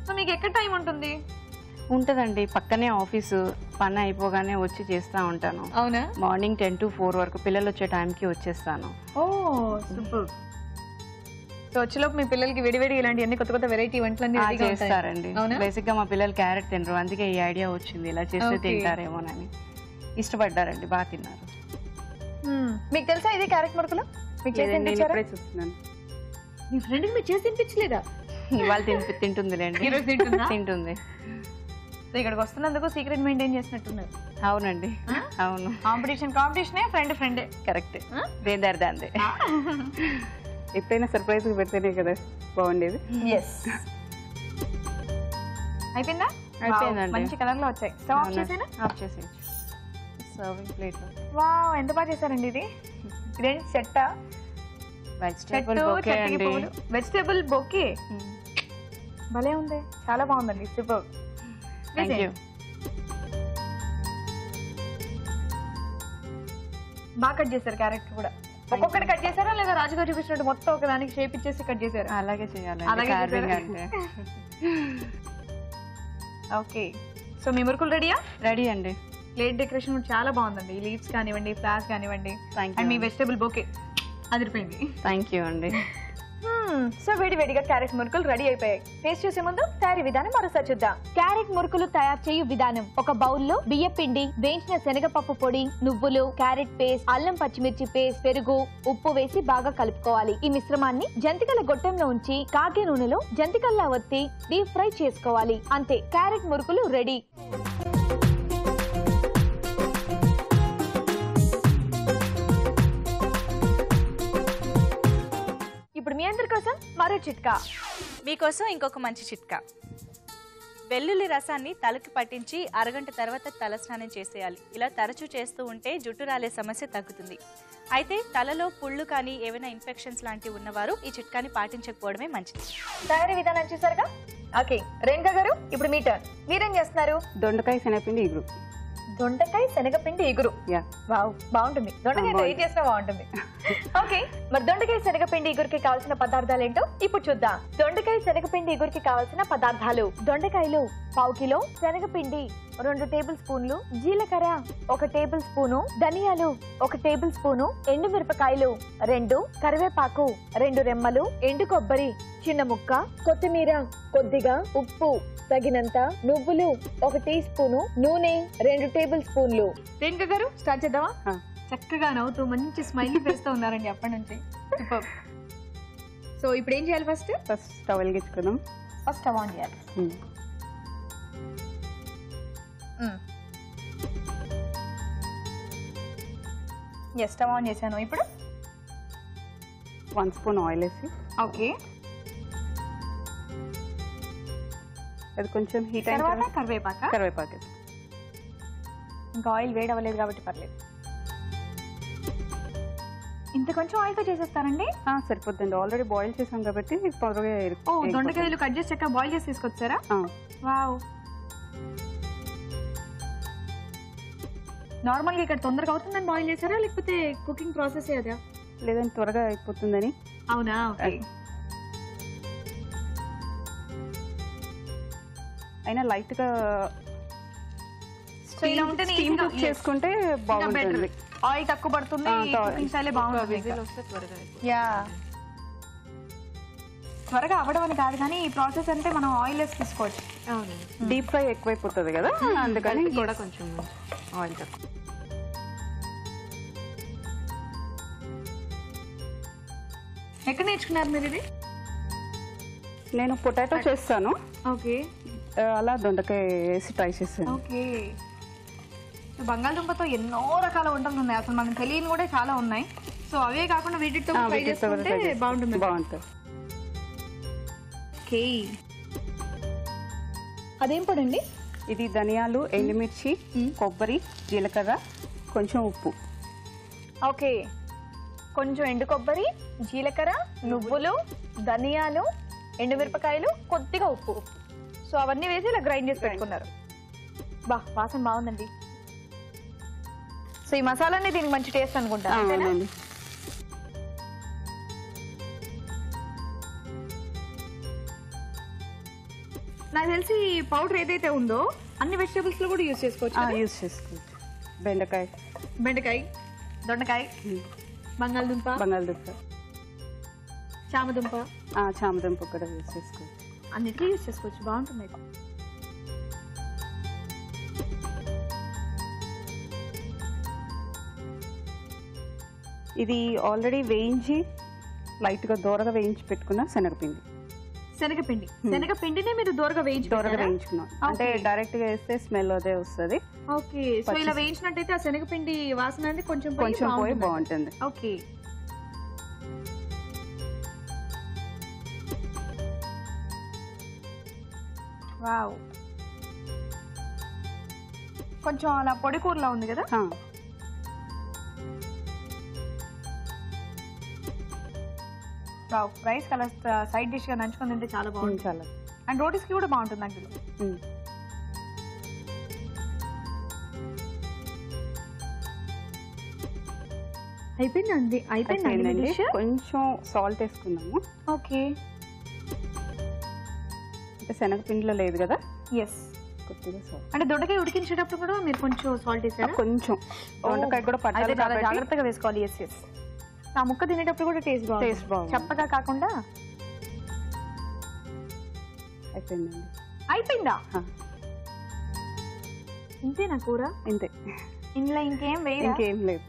సో మీకు ఎక్కడ టైం ఉంటుంది? ఉంటదండి, పక్కనే ఆఫీసు, పని అయిపోగానే వచ్చి చేస్తూ ఉంటాను. అవునా? మార్నింగ్ 10 to 4 వరకు పిల్లలు వచ్చే టైంకి వచ్చేస్తాను. ఓ సూపర్. సో వచ్చేలోపు మీ పిల్లలకి విడివిడి ఇలాంటి కొత్త కొత్త వెరైటీ వంటలన్నీ చేస్తారండి. బేసిక్ గా మా పిల్లలు క్యారెట్ తినరు, అందుకే ఈ ఐడియా వచ్చింది ఇలా చేస్తే తింటారేమోనని. ఇష్టపడ్డారండి, బాగా తిన్నారు. మీకు తెలుసా ఇది క్యారెట్ మురుకులు? మీకు చేసి ఇప్పుడే చూస్తున్నాను. మీ ఫ్రెండ్ మీరు చేసి తినిపించలేదా? ఇవాళ తింటుందిలేండి. తింటుంది. సో ఇక్కడికి వస్తున్నందుకు సీక్రెట్ మెయింటైన్ చేసినట్టున్నారు. అవునండి, అవును. కాంపిటీషనే ఫ్రెండే. కరెక్ట్, దేందే. ఎప్పుడైనా సర్ప్రైజ్ పెడితేనే కదా బాగుండేది. అయిపోయిందా? అయిపోయిందండి. మంచి కలర్ లో వచ్చాయి. స్టవ్ ఆఫ్ చేసేనా? ఆఫ్ చేసేయచ్చు. Serving plate. వావ్, ఎంత బాగా చేశారండి ఇది. ఇదేంటి చెట్టా? వెజిటేబుల్ బొకే అండి. వెజిటేబుల్ బొకే భలే ఉంది, చాలా బాగుందండి. సూపర్. Thank you. బాగా కట్ చేశారు క్యారెట్ కూడా. ఒక్కొక్కటి కట్ చేశారా లేదా రాజుగారు చూపించినట్టు మొత్తం ఒక దానికి షేప్ ఇచ్చేసి కట్ చేశారు? అలాగే చేయాలి. ఓకే, సో మీ మురుకులు రెడీయా? రెడీ అండి. ప్లేట్ డెకరేషన్ కూడా చాలా బాగుందండి. లీవ్స్ కానివ్వండి, ఫ్లవర్స్ కానివ్వండి, అండ్ మీ వెజిటేబుల్ బొకే అదిరిపోయింది. థ్యాంక్ యూ అండి. సో వేడివేడిగా క్యారెట్ మురుకులు రెడీ అయిపోయాయి. టేస్ట్ చేసే ముందు తయారీ విధానం మరోసారి చూద్దాం. క్యారెట్ మురుకులు తయారు చేయు విధానం: ఒక బౌల్లో బియ్య పిండి, వేయించిన శనగపప్పు పొడి, నువ్వులు, క్యారెట్ పేస్ట్, అల్లం పచ్చిమిర్చి పేస్ట్, పెరుగు, ఉప్పు వేసి బాగా కలుపుకోవాలి. ఈ మిశ్రమాన్ని జంతికల గొట్టంలో ఉంచి కాగే నూనెలో జంతికల్లా ఒత్తి డీప్ ఫ్రై చేసుకోవాలి. అంతే, క్యారెట్ మురుకులు రెడీ. ఇప్పుడు మీ అందరి కోసం మరో చిట్కా. మీకోసం ఇంకొక మంచి చిట్కా. వెల్లుల్లి రసాన్ని తలకి పట్టించి అరగంట తర్వాత తలస్నానం చేసేయాలి. ఇలా తరచూ చేస్తూ ఉంటే జుట్టు రాలే సమస్య తగ్గుతుంది. అయితే తలలో పుళ్ళు కానీ ఏమైనా ఇన్ఫెక్షన్స్ లాంటివి ఉన్నవారు ఈ చిట్కాని పాటించకపోవడమే మంచిది. తయారీ విధానం చూసారుగా. ఓకే, రేణుకా గారు ఇప్పుడు మీ టర్న్. మీరేం చేస్తున్నారు? దొండకాయ శనగపిండి ఇగురు. దొండకాయ శనగపిండి ఇగురు. వావ్, బాగుంటుంది. దొండకాయ ట్రై చేసినా బాగుంటుంది. ఓకే, మరి దొండకాయ శనగపిండి ఇగురికి కావాల్సిన పదార్థాలు ఏంటో ఇప్పుడు చూద్దాం. దొండకాయ శనగపిండి ఇగురికి కావాల్సిన పదార్థాలు: దొండకాయలు 1/4 కిలో, శనగపిండి 2 టేబుల్ స్పూన్లు, జీలకర్ర 1 టేబుల్ స్పూను, ధనియాలు 1 టేబుల్ స్పూను, ఎండుమిరపకాయలు 2, కరివేపాకు 2 రెమ్మలు, ఎండు కొబ్బరి చిన్న ముక్క, కొత్తిమీర కొద్దిగా, ఉప్పు తగినంత, నువ్వులు 1 టీ స్పూను, నూనె 2 టేబుల్ స్పూన్లు. రేణుకా గారు స్టార్ట్ చేద్దామా? చక్కగా నవ్వుతూ మంచి స్మైలీ ఫేస్ తో ఉన్నారండి అప్పటి నుంచి. సూపర్. సో ఇప్పుడు ఏం చేయాలి? ఫస్ట్ స్టవ్ వెలిగించుకుందాం. ఫస్ట్ స్టవ్ ఆన్ చేయాలి. స్టవ్ ఆన్ చేశాను. ఇప్పుడు 1 స్పూన్ ఆయిల్ వేసి, ఓకే, అది కొంచెం హీట్ అయిన తర్వాత కరివేపాకు. ఇంకా ఆయిల్ వేడవలేదు కాబట్టి పర్లేదు. ఇంత కొంచెం ఆయిల్ తో చేసేస్తారండి? సరిపోద్దండి, ఆల్రెడీ బాయిల్ చేసాం కాబట్టి త్వరగా. ఓ, దొండకాయలు కట్ చేసి చక్కగా బాయిల్ చేసి తీసుకొచ్చారా? వావ్. నార్మల్ గా ఇక్కడ తొందరగా అవుతుందని బాయిల్ చేశారా లేకపోతే కుకింగ్ ప్రాసెస్ అదా? లేదంటే త్వరగా అయిపోతుందని. అవునా? ఓకే. అయినా లైట్ గా కుక్ చేసుకుంటే బాగుంటుంది. ఆయిల్ తక్కువ పడుతుంది, కుకింగ్ స్టైల్ బాగుంటుంది. యా, త్వరగా అవ్వడం అని కాదు కానీ ఈ ప్రాసెస్ అంటే మనం ఆయిల్ వేసి తీసుకోవచ్చు. డీప్ ఫ్రై ఎక్కువైపోతుంది కదా, అందుకని కూడా కొంచెం ఆయిల్ తక్కువ. ఎక్కడ నేర్చుకున్నారు మీరు ఇది? నేను పొటాటో చేస్తాను. ఓకే, అలా దొండకాయ వేసి ట్రై చేస్తాను. ఓకే. బంగాళదుంపతో ఎన్నో రకాల వంటలు ఉన్నాయి, అసలు మనకు తెలియని కూడా చాలా ఉన్నాయి. సో అవే కాకుండా వీటితో ట్రై చేసుకుంటే బాగుంటుంది. ఓకే, అదేం పొడండి? ఇది ధనియాలు, ఎండుమిర్చి, కొబ్బరి, జీలకర్ర, కొంచెం ఉప్పు. ఓకే, కొంచెం ఎండు కొబ్బరి, జీలకర్ర, నువ్వులు, ధనియాలు, ఎండుమిరపకాయలు, కొద్దిగా ఉప్పు. సో అవన్నీ వేసి ఇలా గ్రైండ్ చేసి పెట్టుకున్నారు. బా, వాసన బాగుందండి. సో ఈ మసాలానే దీనికి మంచి టేస్ట్ అనుకుంటా. నాకు తెలిసి పౌడర్ ఏదైతే ఉందో అన్ని వెజిటేబుల్స్ లో కూడా యూస్ చేసుకోవచ్చు. యూస్ చేసుకోవచ్చు. బెండకాయ, బెండకాయ, దొండకాయ, బంగాళదుంప, చామదుంప, చామదుంప కూడా యూస్ చేసుకోవచ్చు. అన్నిటికీ యూస్ చేసుకోవచ్చు. బాగుంటుంది. ఇది ఆల్రెడీ వేయించి లైట్గా దూరగా వేయించి పెట్టుకున్న శనగపిండి. శనగపిండినే మీరు దూరగా వేయించుకున్నాం. అంటే డైరెక్ట్ గా వేస్తే స్మెల్ అదే వస్తుంది. ఓకే, సో ఇలా వేయించినట్టయితే ఆ శనగపిండి వాసన అనేది కొంచెం పోయి బాగుంటుంది. ఓకే, వావ్, కొంచెం అలా పొడి కూరలా ఉంది కదా. రైస్ కలర్ సైడ్ డిష్ గా నంచుకొని తింటే చాలా బాగుంటుంది. చాలా. అండ్ రోటీస్ కి కూడా బాగుంటుంది నాకు తెలిసి. అయిపోయిందండి. కొంచెం సాల్ట్ వేసుకున్నాము. ఓకే, అంటే శనగపిండిలో లేదు కదా. ఎస్, కొద్దిగా సాల్ట్. అంటే దొండకాయ ఉడికించేటప్పుడు కూడా మీరు కొంచెం సాల్ట్ వేసారా? కొంచెం. దొండకాయ కూడా పట్టాలి చాలా కాబట్టి జాగ్రత్తగా వేసుకోవాలి. ఎస్ ఎస్, ఆ ముక్క తినేటప్పుడు కూడా టేస్ట్ బాగుంది. చప్పగా కాకుండా. అయిపోయిందా? ఇంతేనా కూర? ఇంతే, ఇందులో ఇంకేం లేదు.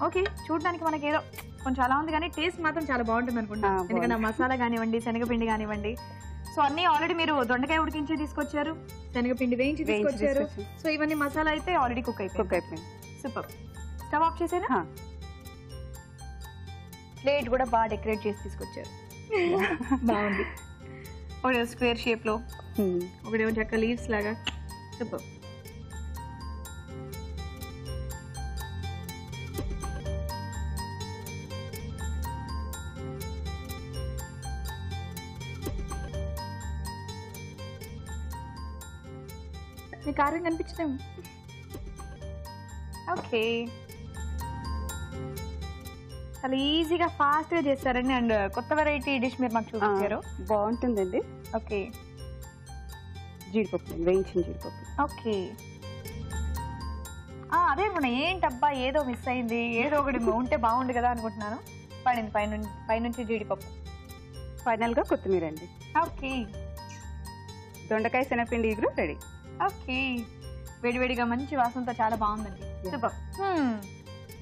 ఓకే, చూడడానికి మనకి ఏదో కొంచెం అలా ఉంది కానీ టేస్ట్ మాత్రం చాలా బాగుంటుంది అనుకుంటా. ఎందుకంటే మసాలా కానివ్వండి, శనగపిండి కానివ్వండి, సో అన్ని ఆల్రెడీ మీరు దొండకాయ ఉడికించి తీసుకొచ్చారు, శనగపిండి వేయించి తీసుకొచ్చారు. సో ఇవన్నీ మసాలా అయితే ఆల్రెడీ కుక్ అయిపోయింది. సూపర్. స్టవ్ ఆఫ్ చేసేనా? ప్లేట్ కూడా బాగా డెకరేట్ చేసి తీసుకొచ్చారు. బాగుంది. ఒకటి స్క్వేర్ షేప్ లో, ఒకటేమో చక్క లీవ్స్ లాగా. సూపర్. మీ కారం కనిపించడం. ఓకే, చాలా ఈజీగా ఫాస్ట్ గా చేస్తారండి. అండ్ కొత్త వెరైటీ డిష్ మీరు మాకు చూపించారు. బాగుంటుందండి. ఓకే, జీడిపప్పు, వేయించిన జీడిపప్పు. ఓకే, అదే అనుకున్నా, ఏంటబ్బా ఏదో మిస్ అయింది, ఏదో ఒకటి ఉంటే బాగుండు కదా అనుకుంటున్నాను. పడింది పైనుంచి జీడిపప్పు. ఫైనల్ గా కొత్తిమీర అండి. ఓకే, దొండకాయ శనగపిండి ఇగురు రెడీ. ఓకే, వేడివేడిగా మంచి వాసనతో చాలా బాగుందండి. సూపర్.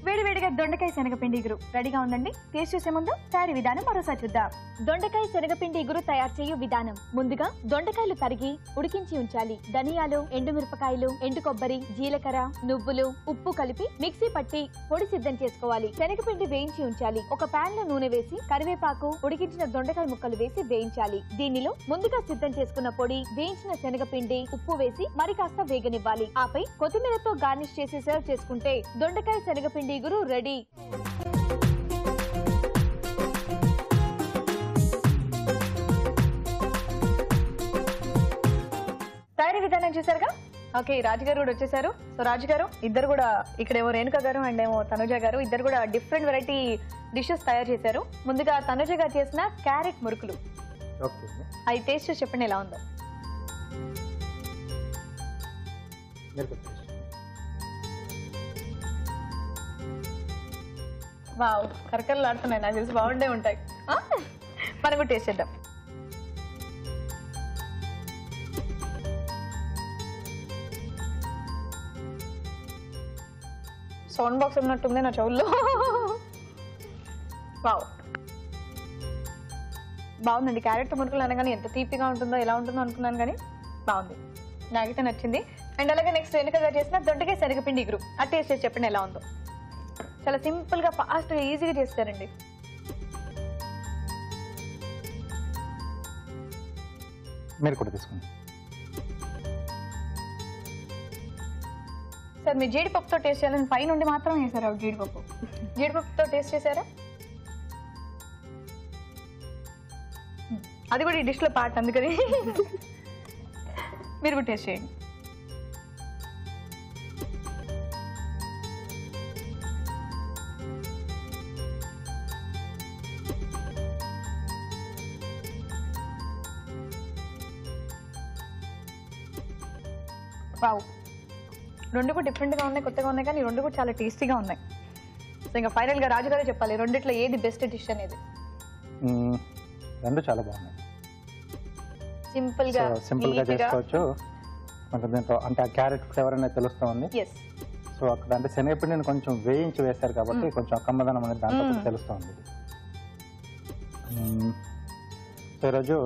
వేడివేడిగా దొండకాయ శనగపిండి ఇగురు రెడీగా ఉందండి. టేస్ట్ చేసే ముందు తయారీ విధానం మరోసారి చూద్దాం. దొండకాయ శనగపిండి ఇగురు తయారు చేయు విధానం. ముందుగా దొండకాయలు తరిగి ఉడికించి ఉంచాలి. ధనియాలు, ఎండుమిరపకాయలు, ఎండు కొబ్బరి, జీలకర్ర, నువ్వులు, ఉప్పు కలిపి మిక్సీ పట్టి పొడి సిద్ధం చేసుకోవాలి. శనగపిండి వేయించి ఉంచాలి. ఒక పాన్ లో నూనె వేసి కరివేపాకు, ఉడికించిన దొండకాయ ముక్కలు వేసి వేయించాలి. దీనిలో ముందుగా సిద్ధం చేసుకున్న పొడి, వేయించిన శనగపిండి, ఉప్పు వేసి మరి కాస్త వేగనివ్వాలి. ఆపై కొత్తిమీరతో గార్నిష్ చేసి సర్వ్ చేసుకుంటే దొండకాయ శనగపిండి ఇగురు రెడీ. తయారీ విధానం చూసారుగా. ఓకే, రాజుగారు కూడా వచ్చేసారు. సో రాజుగారు ఇద్దరు కూడా, ఇక్కడేమో రేణుక గారు అండ్ ఏమో తనుజ గారు, ఇద్దరు కూడా డిఫరెంట్ వెరైటీ డిషెస్ తయారు చేశారు. ముందుగా తనుజ గారు చేసిన క్యారెట్ మురుకులు, అది టేస్ట్ చేసి చెప్పండి ఎలా ఉందో. వావ్, కరకరలు ఆడుతున్నాయి. నాకు తెలిసి బాగుండే ఉంటాయి. మనం కూడా టేస్ట్ చేద్దాం. సౌండ్ బాక్స్ ఉన్నట్టుంది నా చెవుల్లో. వావ్, బాగుందండి. క్యారెట్ మురుకులు అనగానే ఎంత తీపిగా ఉంటుందో, ఎలా ఉంటుందో అనుకున్నాను కానీ బాగుంది, నాకైతే నచ్చింది. అండ్ అలాగే నెక్స్ట్ వెనుకగా చేసిన దొండకాయ శనగపిండి ఇగురు, ఆ టేస్ట్ చేసి చెప్పండి ఎలా ఉందో. చాలా సింపుల్ గా, ఫాస్ట్ గా, ఈజీగా చేస్తారండి. మీరు కూడా తీసుకోండి. సార్ మీరు జీడిపప్పుతో టేస్ట్ చేయాలని పైనుండి మాత్రం వేసారు. జీడిపప్పుతో టేస్ట్ చేశారా? అది కూడా ఈ డిష్ లో పార్ట్, అందుకని మీరు కూడా టేస్ట్ చేయండి. వావ్, రెండు కూడా డిఫరెంట్గా ఉన్నాయి, కొత్తగా ఉన్నాయి, కానీ రెండు కూడా చాలా టేస్టీగా ఉన్నాయి. సో ఇంకా ఫైనల్గా రాజు గారే చెప్పాలి, రెండిట్లో ఏది బెస్ట్ డిష్ అనేది. రెండు చాలా బాగున్నాయి. సింపుల్గా సింపుల్గా చేసుకోవచ్చు. కొంచెం దీంట్లో అంటే ఆ క్యారెట్ ఫ్లేవర్ అనేది తెలుస్తూ ఉంది. ఎస్. సో అక్కడ అంటే శనగపిండిని కొంచెం వేయించి వేశారు కాబట్టి కొంచెం కమ్మదనం అనేది దాంట్లో కూడా తెలుస్తూ ఉంది. సో ఈరోజు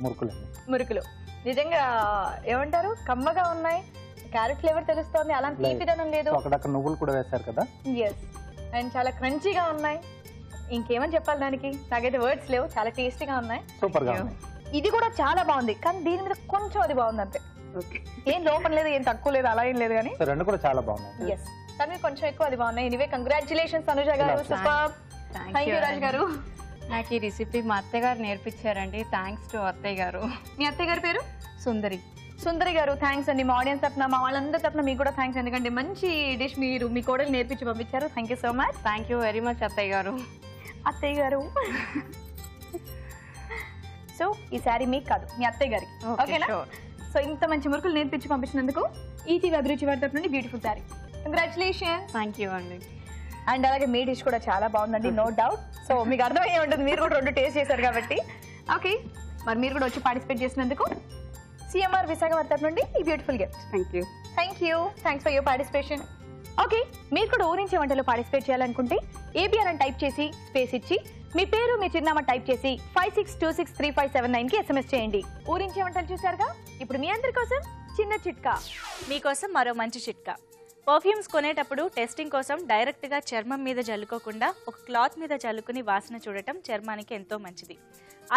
మురుకులు నిజంగా ఏమంటారు, కమ్మగా ఉన్నాయి, క్యారెట్ ఫ్లేవర్ తెలుస్తోంది, అలాంటి తీపిదనం లేదు. అక్కడక్కడ నువ్వులు కూడా వేశారు కదా. ఎస్, అండ్ చాలా క్రంచీగా ఉన్నాయి. ఇంకేమని చెప్పాలి దానికి, నాకైతే వర్డ్స్ లేవు. చాలా టేస్టీగా ఉన్నాయి, సూపర్ గా. ఇది కూడా చాలా బాగుంది, కానీ దీని మీద కొంచెం అది బాగుంది అంతే. ఏం లోపం లేదు, ఏం తక్కువ లేదు, అలా ఏం లేదు, కానీ రెండు కూడా చాలా బాగున్నాయి. ఎస్, కానీ కొంచెం ఎక్కువ అది బాగున్నాయి. ఎనీవే కంగ్రాచులేషన్స్ అనుజ గారు, సూపర్. థ్యాంక్ యూ రాజు గారు. నాకు ఈ రెసిపీ మా అత్తయ్య గారు నేర్పించారండి. థ్యాంక్స్ టు అత్తయ్య గారు. మీ అత్తయ్య గారి పేరు సుందరి. సుందరి గారు, థ్యాంక్స్ అండి. మా ఆడియన్స్ తరఫున, మా వాళ్ళందరి తరఫున మీకు కూడా థ్యాంక్స్, ఎందుకంటే మంచి డిష్ మీరు మీ కోడలు నేర్పించి పంపించారు. Thank you so much. Thank you very much అత్తయ్య గారు. అత్తయ్య గారు, సో ఈ శారీ మీకు కాదు, మీ అత్తయ్య గారికి, ఓకేనా? సో ఇంత మంచి మురుకులు నేర్పించి పంపించినందుకు ఈటీవీ అభిరుచి వారి తరఫు నుండి beautiful sari. Congratulation. Thank you అండి. అండ్ అలాగే మీ డిష్ కూడా చాలా బాగుందండి, నో డౌట్. సో మీకు అర్థమయ్యే ఉంటుంది, మీరు కూడా రెండు టేస్ట్ చేశారు కాబట్టి. ఓకే, మరి మీరు కూడా వచ్చి పార్టిసిపేట్ చేసినందుకు సిఎంఆర్ విశాఖ వారి తరఫు నుండి ఈ beautiful gift. Thank you. Thanks for your participation. Okay, మీరు కూడా ఊరించే వంటలో పార్టిసిపేట్ చేయాలనుకుంటే ఏబిఆర్ అని టైప్ చేసి స్పేస్ ఇచ్చి మీ పేరు మీ చిరునామా టైప్ చేసి 56263579 కి SMS చేయండి. ఊరించే వంటలు చూసారుగా, ఇప్పుడు మీ అందరి కోసం చిన్న చిట్కా. మీకోసం మరో మంచి చిట్కా. పర్ఫ్యూమ్స్ కొనేటప్పుడు టెస్టింగ్ కోసం డైరెక్ట్గా చర్మం మీద జల్లుకోకుండా ఒక క్లాత్ మీద జల్లుకుని వాసన చూడటం చర్మానికి ఎంతో మంచిది.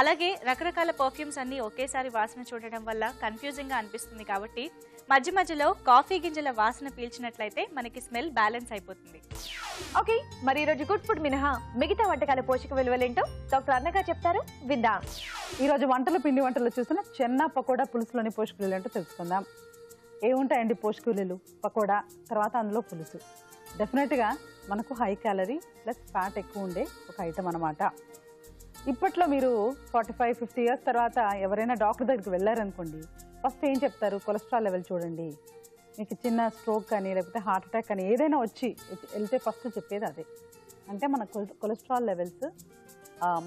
అలాగే రకరకాల పర్ఫ్యూమ్స్ అన్నీ ఒకేసారి వాసన చూడటం వల్ల కన్ఫ్యూజింగ్గా అనిపిస్తుంది, కాబట్టి మధ్య మధ్యలో కాఫీ గింజల వాసన పీల్చినట్లయితే మనకి స్మెల్ బ్యాలెన్స్ అయిపోతుంది. ఓకే, మరి ఈరోజు గుడ్ ఫుడ్ మినహా మిగతా వంటకాల పోషక విలువలేంటో డాక్టర్ అన్నగా చెప్తారు, విందాం. ఈరోజు పిండి వంటలు చూస్తున్న చెన్న పకోడా పులుసులోని పోషక విలువలు ఏంటో తెలుసుకుందాం. ఏముంటాయండి పోషక విలువలు? పకోడా, తర్వాత అందులో పులుసు. డెఫినెట్గా మనకు హై క్యాలరీ ప్లస్ ఫ్యాట్ ఎక్కువ ఉండే ఒక ఐటమ్ అనమాట. ఇప్పట్లో మీరు 45-50 ఇయర్స్ తర్వాత ఎవరైనా డాక్టర్ దగ్గరికి వెళ్ళారనుకోండి, ఫస్ట్ ఏం చెప్తారు? కొలెస్ట్రాల్ లెవెల్ చూడండి. మీకు చిన్న స్ట్రోక్ కానీ లేకపోతే హార్ట్ అటాక్ కానీ ఏదైనా వచ్చి వెళ్తే ఫస్ట్ చెప్పేది అదే. అంటే మన కొలెస్ట్రాల్ లెవెల్స్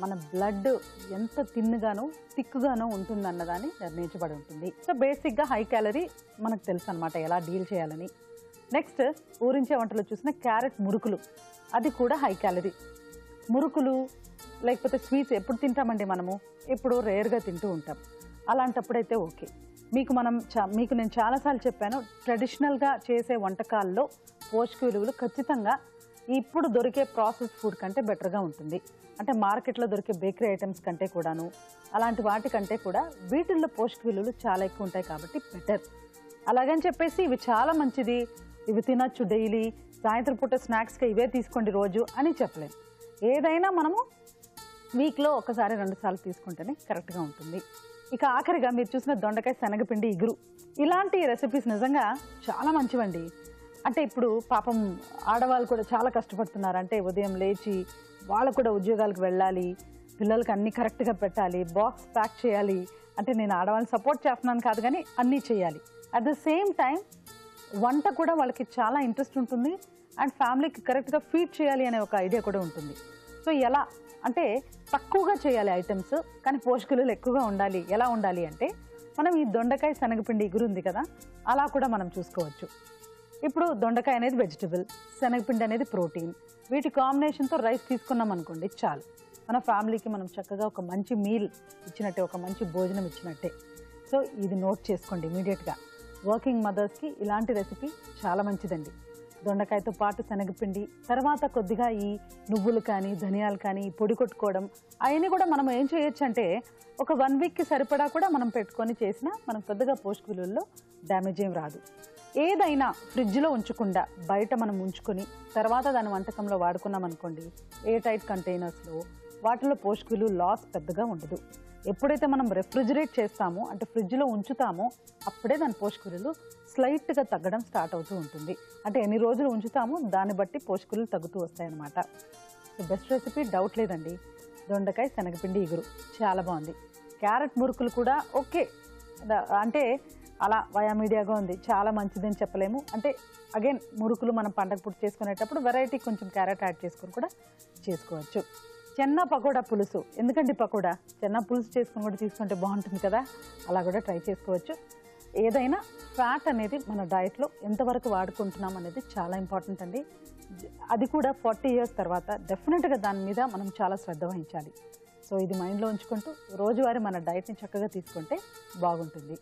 మన బ్లడ్ ఎంత తిన్నుగానో థిక్గానో ఉంటుందన్నదాన్ని నిర్ణయించబడి ఉంటుంది. సో బేసిక్గా హై క్యాలరీ మనకు తెలుసు అనమాట, ఎలా డీల్ చేయాలని. నెక్స్ట్ ఊరించే వంటలు చూసిన క్యారెట్ మురుకులు, అది కూడా హై క్యాలరీ. మురుకులు లేకపోతే స్వీట్స్ ఎప్పుడు తింటామండి మనము? ఎప్పుడు రేర్గా తింటూ ఉంటాం. అలాంటప్పుడైతే ఓకే. మీకు నేను చాలాసార్లు చెప్పాను, ట్రెడిషనల్గా చేసే వంటకాల్లో పోషక విలువలు ఖచ్చితంగా ఇప్పుడు దొరికే ప్రాసెస్ ఫుడ్ కంటే బెటర్గా ఉంటుంది. అంటే మార్కెట్లో దొరికే బేకరీ ఐటమ్స్ కంటే కూడాను, అలాంటి వాటికంటే కూడా వీటిల్లో పోషక విలువలు చాలా ఎక్కువ ఉంటాయి కాబట్టి బెటర్. అలాగని చెప్పేసి ఇవి చాలా మంచిది, ఇవి తినచ్చు డైలీ, సాయంత్రం పూట స్నాక్స్గా ఇవే తీసుకోండి రోజు అని చెప్పలేము. ఏదైనా మనము వీక్లో ఒకసారి 2 సార్లు తీసుకుంటేనే కరెక్ట్గా ఉంటుంది. ఇక ఆఖరిగా మీరు చూసిన దొండకాయ శనగపిండి ఇగురు, ఇలాంటి రెసిపీస్ నిజంగా చాలా మంచివండి. అంటే ఇప్పుడు పాపం ఆడవాళ్ళు కూడా చాలా కష్టపడుతున్నారు. అంటే ఉదయం లేచి వాళ్ళు కూడా ఉద్యోగాలకు వెళ్ళాలి, పిల్లలకి అన్నీ కరెక్ట్గా పెట్టాలి, బాక్స్ ప్యాక్ చేయాలి. అంటే నేను ఆడవాళ్ళని సపోర్ట్ చేస్తున్నాను కాదు, కానీ అన్నీ చేయాలి. అట్ ద సేమ్ టైం వంట కూడా వాళ్ళకి చాలా ఇంట్రెస్ట్ ఉంటుంది, అండ్ ఫ్యామిలీకి కరెక్ట్గా ఫీడ్ చేయాలి అనే ఒక ఐడియా కూడా ఉంటుంది. సో ఎలా అంటే తక్కువగా చేయాలి ఐటమ్స్, కానీ పోషక విలువలు ఎక్కువగా ఉండాలి. ఎలా ఉండాలి అంటే మనం ఈ దొండకాయ శనగపిండి ఇగురు ఉంది కదా, అలా కూడా మనం చూసుకోవచ్చు. ఇప్పుడు దొండకాయ అనేది వెజిటబుల్, శనగపిండి అనేది ప్రోటీన్. వీటి కాంబినేషన్తో రైస్ తీసుకున్నాం అనుకోండి చాలు, మన ఫ్యామిలీకి మనం చక్కగా ఒక మంచి మీల్ ఇచ్చినట్టే, ఒక మంచి భోజనం ఇచ్చినట్టే. సో ఇది నోట్ చేసుకోండి ఇమీడియట్గా. వర్కింగ్ మదర్స్కి ఇలాంటి రెసిపీ చాలా మంచిదండి. దొండకాయతో పాటు శనగపిండి, తర్వాత కొద్దిగా ఈ నువ్వులు కానీ ధనియాలు కానీ పొడి కొట్టుకోవడం, అవన్నీ కూడా మనం ఏం చేయొచ్చు అంటే ఒక 1 వీక్కి సరిపడా కూడా మనం పెట్టుకొని చేసినా మనకు పెద్దగా పోషక విలువల్లో డ్యామేజ్ ఏం రాదు. ఏదైనా ఫ్రిడ్జ్లో ఉంచకుండా బయట మనం ఉంచుకొని తర్వాత దాని వంటకంలో వాడుకున్నాం అనుకోండి, ఎయిర్ టైట్ కంటైనర్స్లో, వాటిలో పోషక విలువ లాస్ పెద్దగా ఉండదు. ఎప్పుడైతే మనం రెఫ్రిజిరేట్ చేస్తామో అంటే ఫ్రిడ్జ్లో ఉంచుతామో అప్పుడే దాని పోషక విలువలు స్లైట్గా తగ్గడం స్టార్ట్ అవుతూ ఉంటుంది. అంటే ఎన్ని రోజులు ఉంచుతామో దాన్ని బట్టి పోషక విలువలు తగ్గుతూ వస్తాయన్నమాట. సో బెస్ట్ రెసిపీ డౌట్ లేదండి, దొండకాయ శనగపిండి ఇగురు చాలా బాగుంది. క్యారెట్ మురుకులు కూడా ఓకే, అంటే అలా వయా మీడియాగా ఉంది, చాలా మంచిదని చెప్పలేము. అంటే అగైన్ మురుకులు మనం పండగ పూట చేసుకునేటప్పుడు వెరైటీ కొంచెం క్యారెట్ యాడ్ చేసుకొని కూడా చేసుకోవచ్చు. చెన్నా పకోడా పులుసు, ఎందుకండి పకోడా చెన్నా పులుసు చేసుకుని కూడా తీసుకుంటే బాగుంటుంది కదా, అలా కూడా ట్రై చేసుకోవచ్చు. ఏదైనా ఫ్యాట్ అనేది మన డైట్లో ఎంతవరకు వాడుకుంటున్నాం అనేది చాలా ఇంపార్టెంట్ అండి. అది కూడా 40 years తర్వాత డెఫినెట్గా దాని మీద మనం చాలా శ్రద్ధ వహించాలి. సో ఇది మైండ్లో ఉంచుకుంటూ రోజువారీ మన డైట్ని చక్కగా తీసుకుంటే బాగుంటుంది.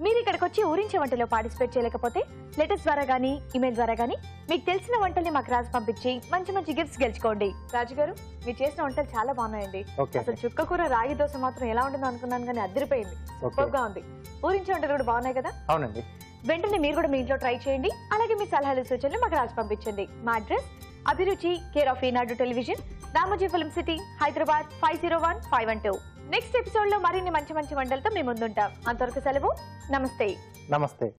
మీరు ఇక్కడికి వచ్చి ఊరించే వంటలో పార్టిసిపేట్ చేయలేకపోతే లెటర్స్ ద్వారా కానీ ఈమెయిల్ ద్వారా కానీ మీకు తెలిసిన వంటల్ని మాకు రాసి పంపించి మంచి మంచి గిఫ్ట్స్ గెలుచుకోండి. రాజు గారు, మీరు చేసిన వంటలు చాలా బాగున్నాయండి. అసలు చుక్క కూర రాగి దోశ మాత్రం ఎలా ఉంటుందో అనుకున్నాను కానీ అదిరిపోయింది, సూపర్గా ఉంది. ఊరించే వంటలు కూడా బాగున్నాయి కదా? అవునండి. వెంటనే మీరు కూడా మీ ఇంట్లో ట్రై చేయండి. అలాగే మీ సలహాలు సూచనలు మాకు రాసి పంపించండి. మా అడ్రస్ అభిరుచి, care of Eenadu television, Ramoji film city, Hyderabad 501512. Next episode లో మరిన్ని మంచి మంచి వంటలతో మేము ముందుంటాం. అంతవరకు సెలవు. నమస్తే. నమస్తే.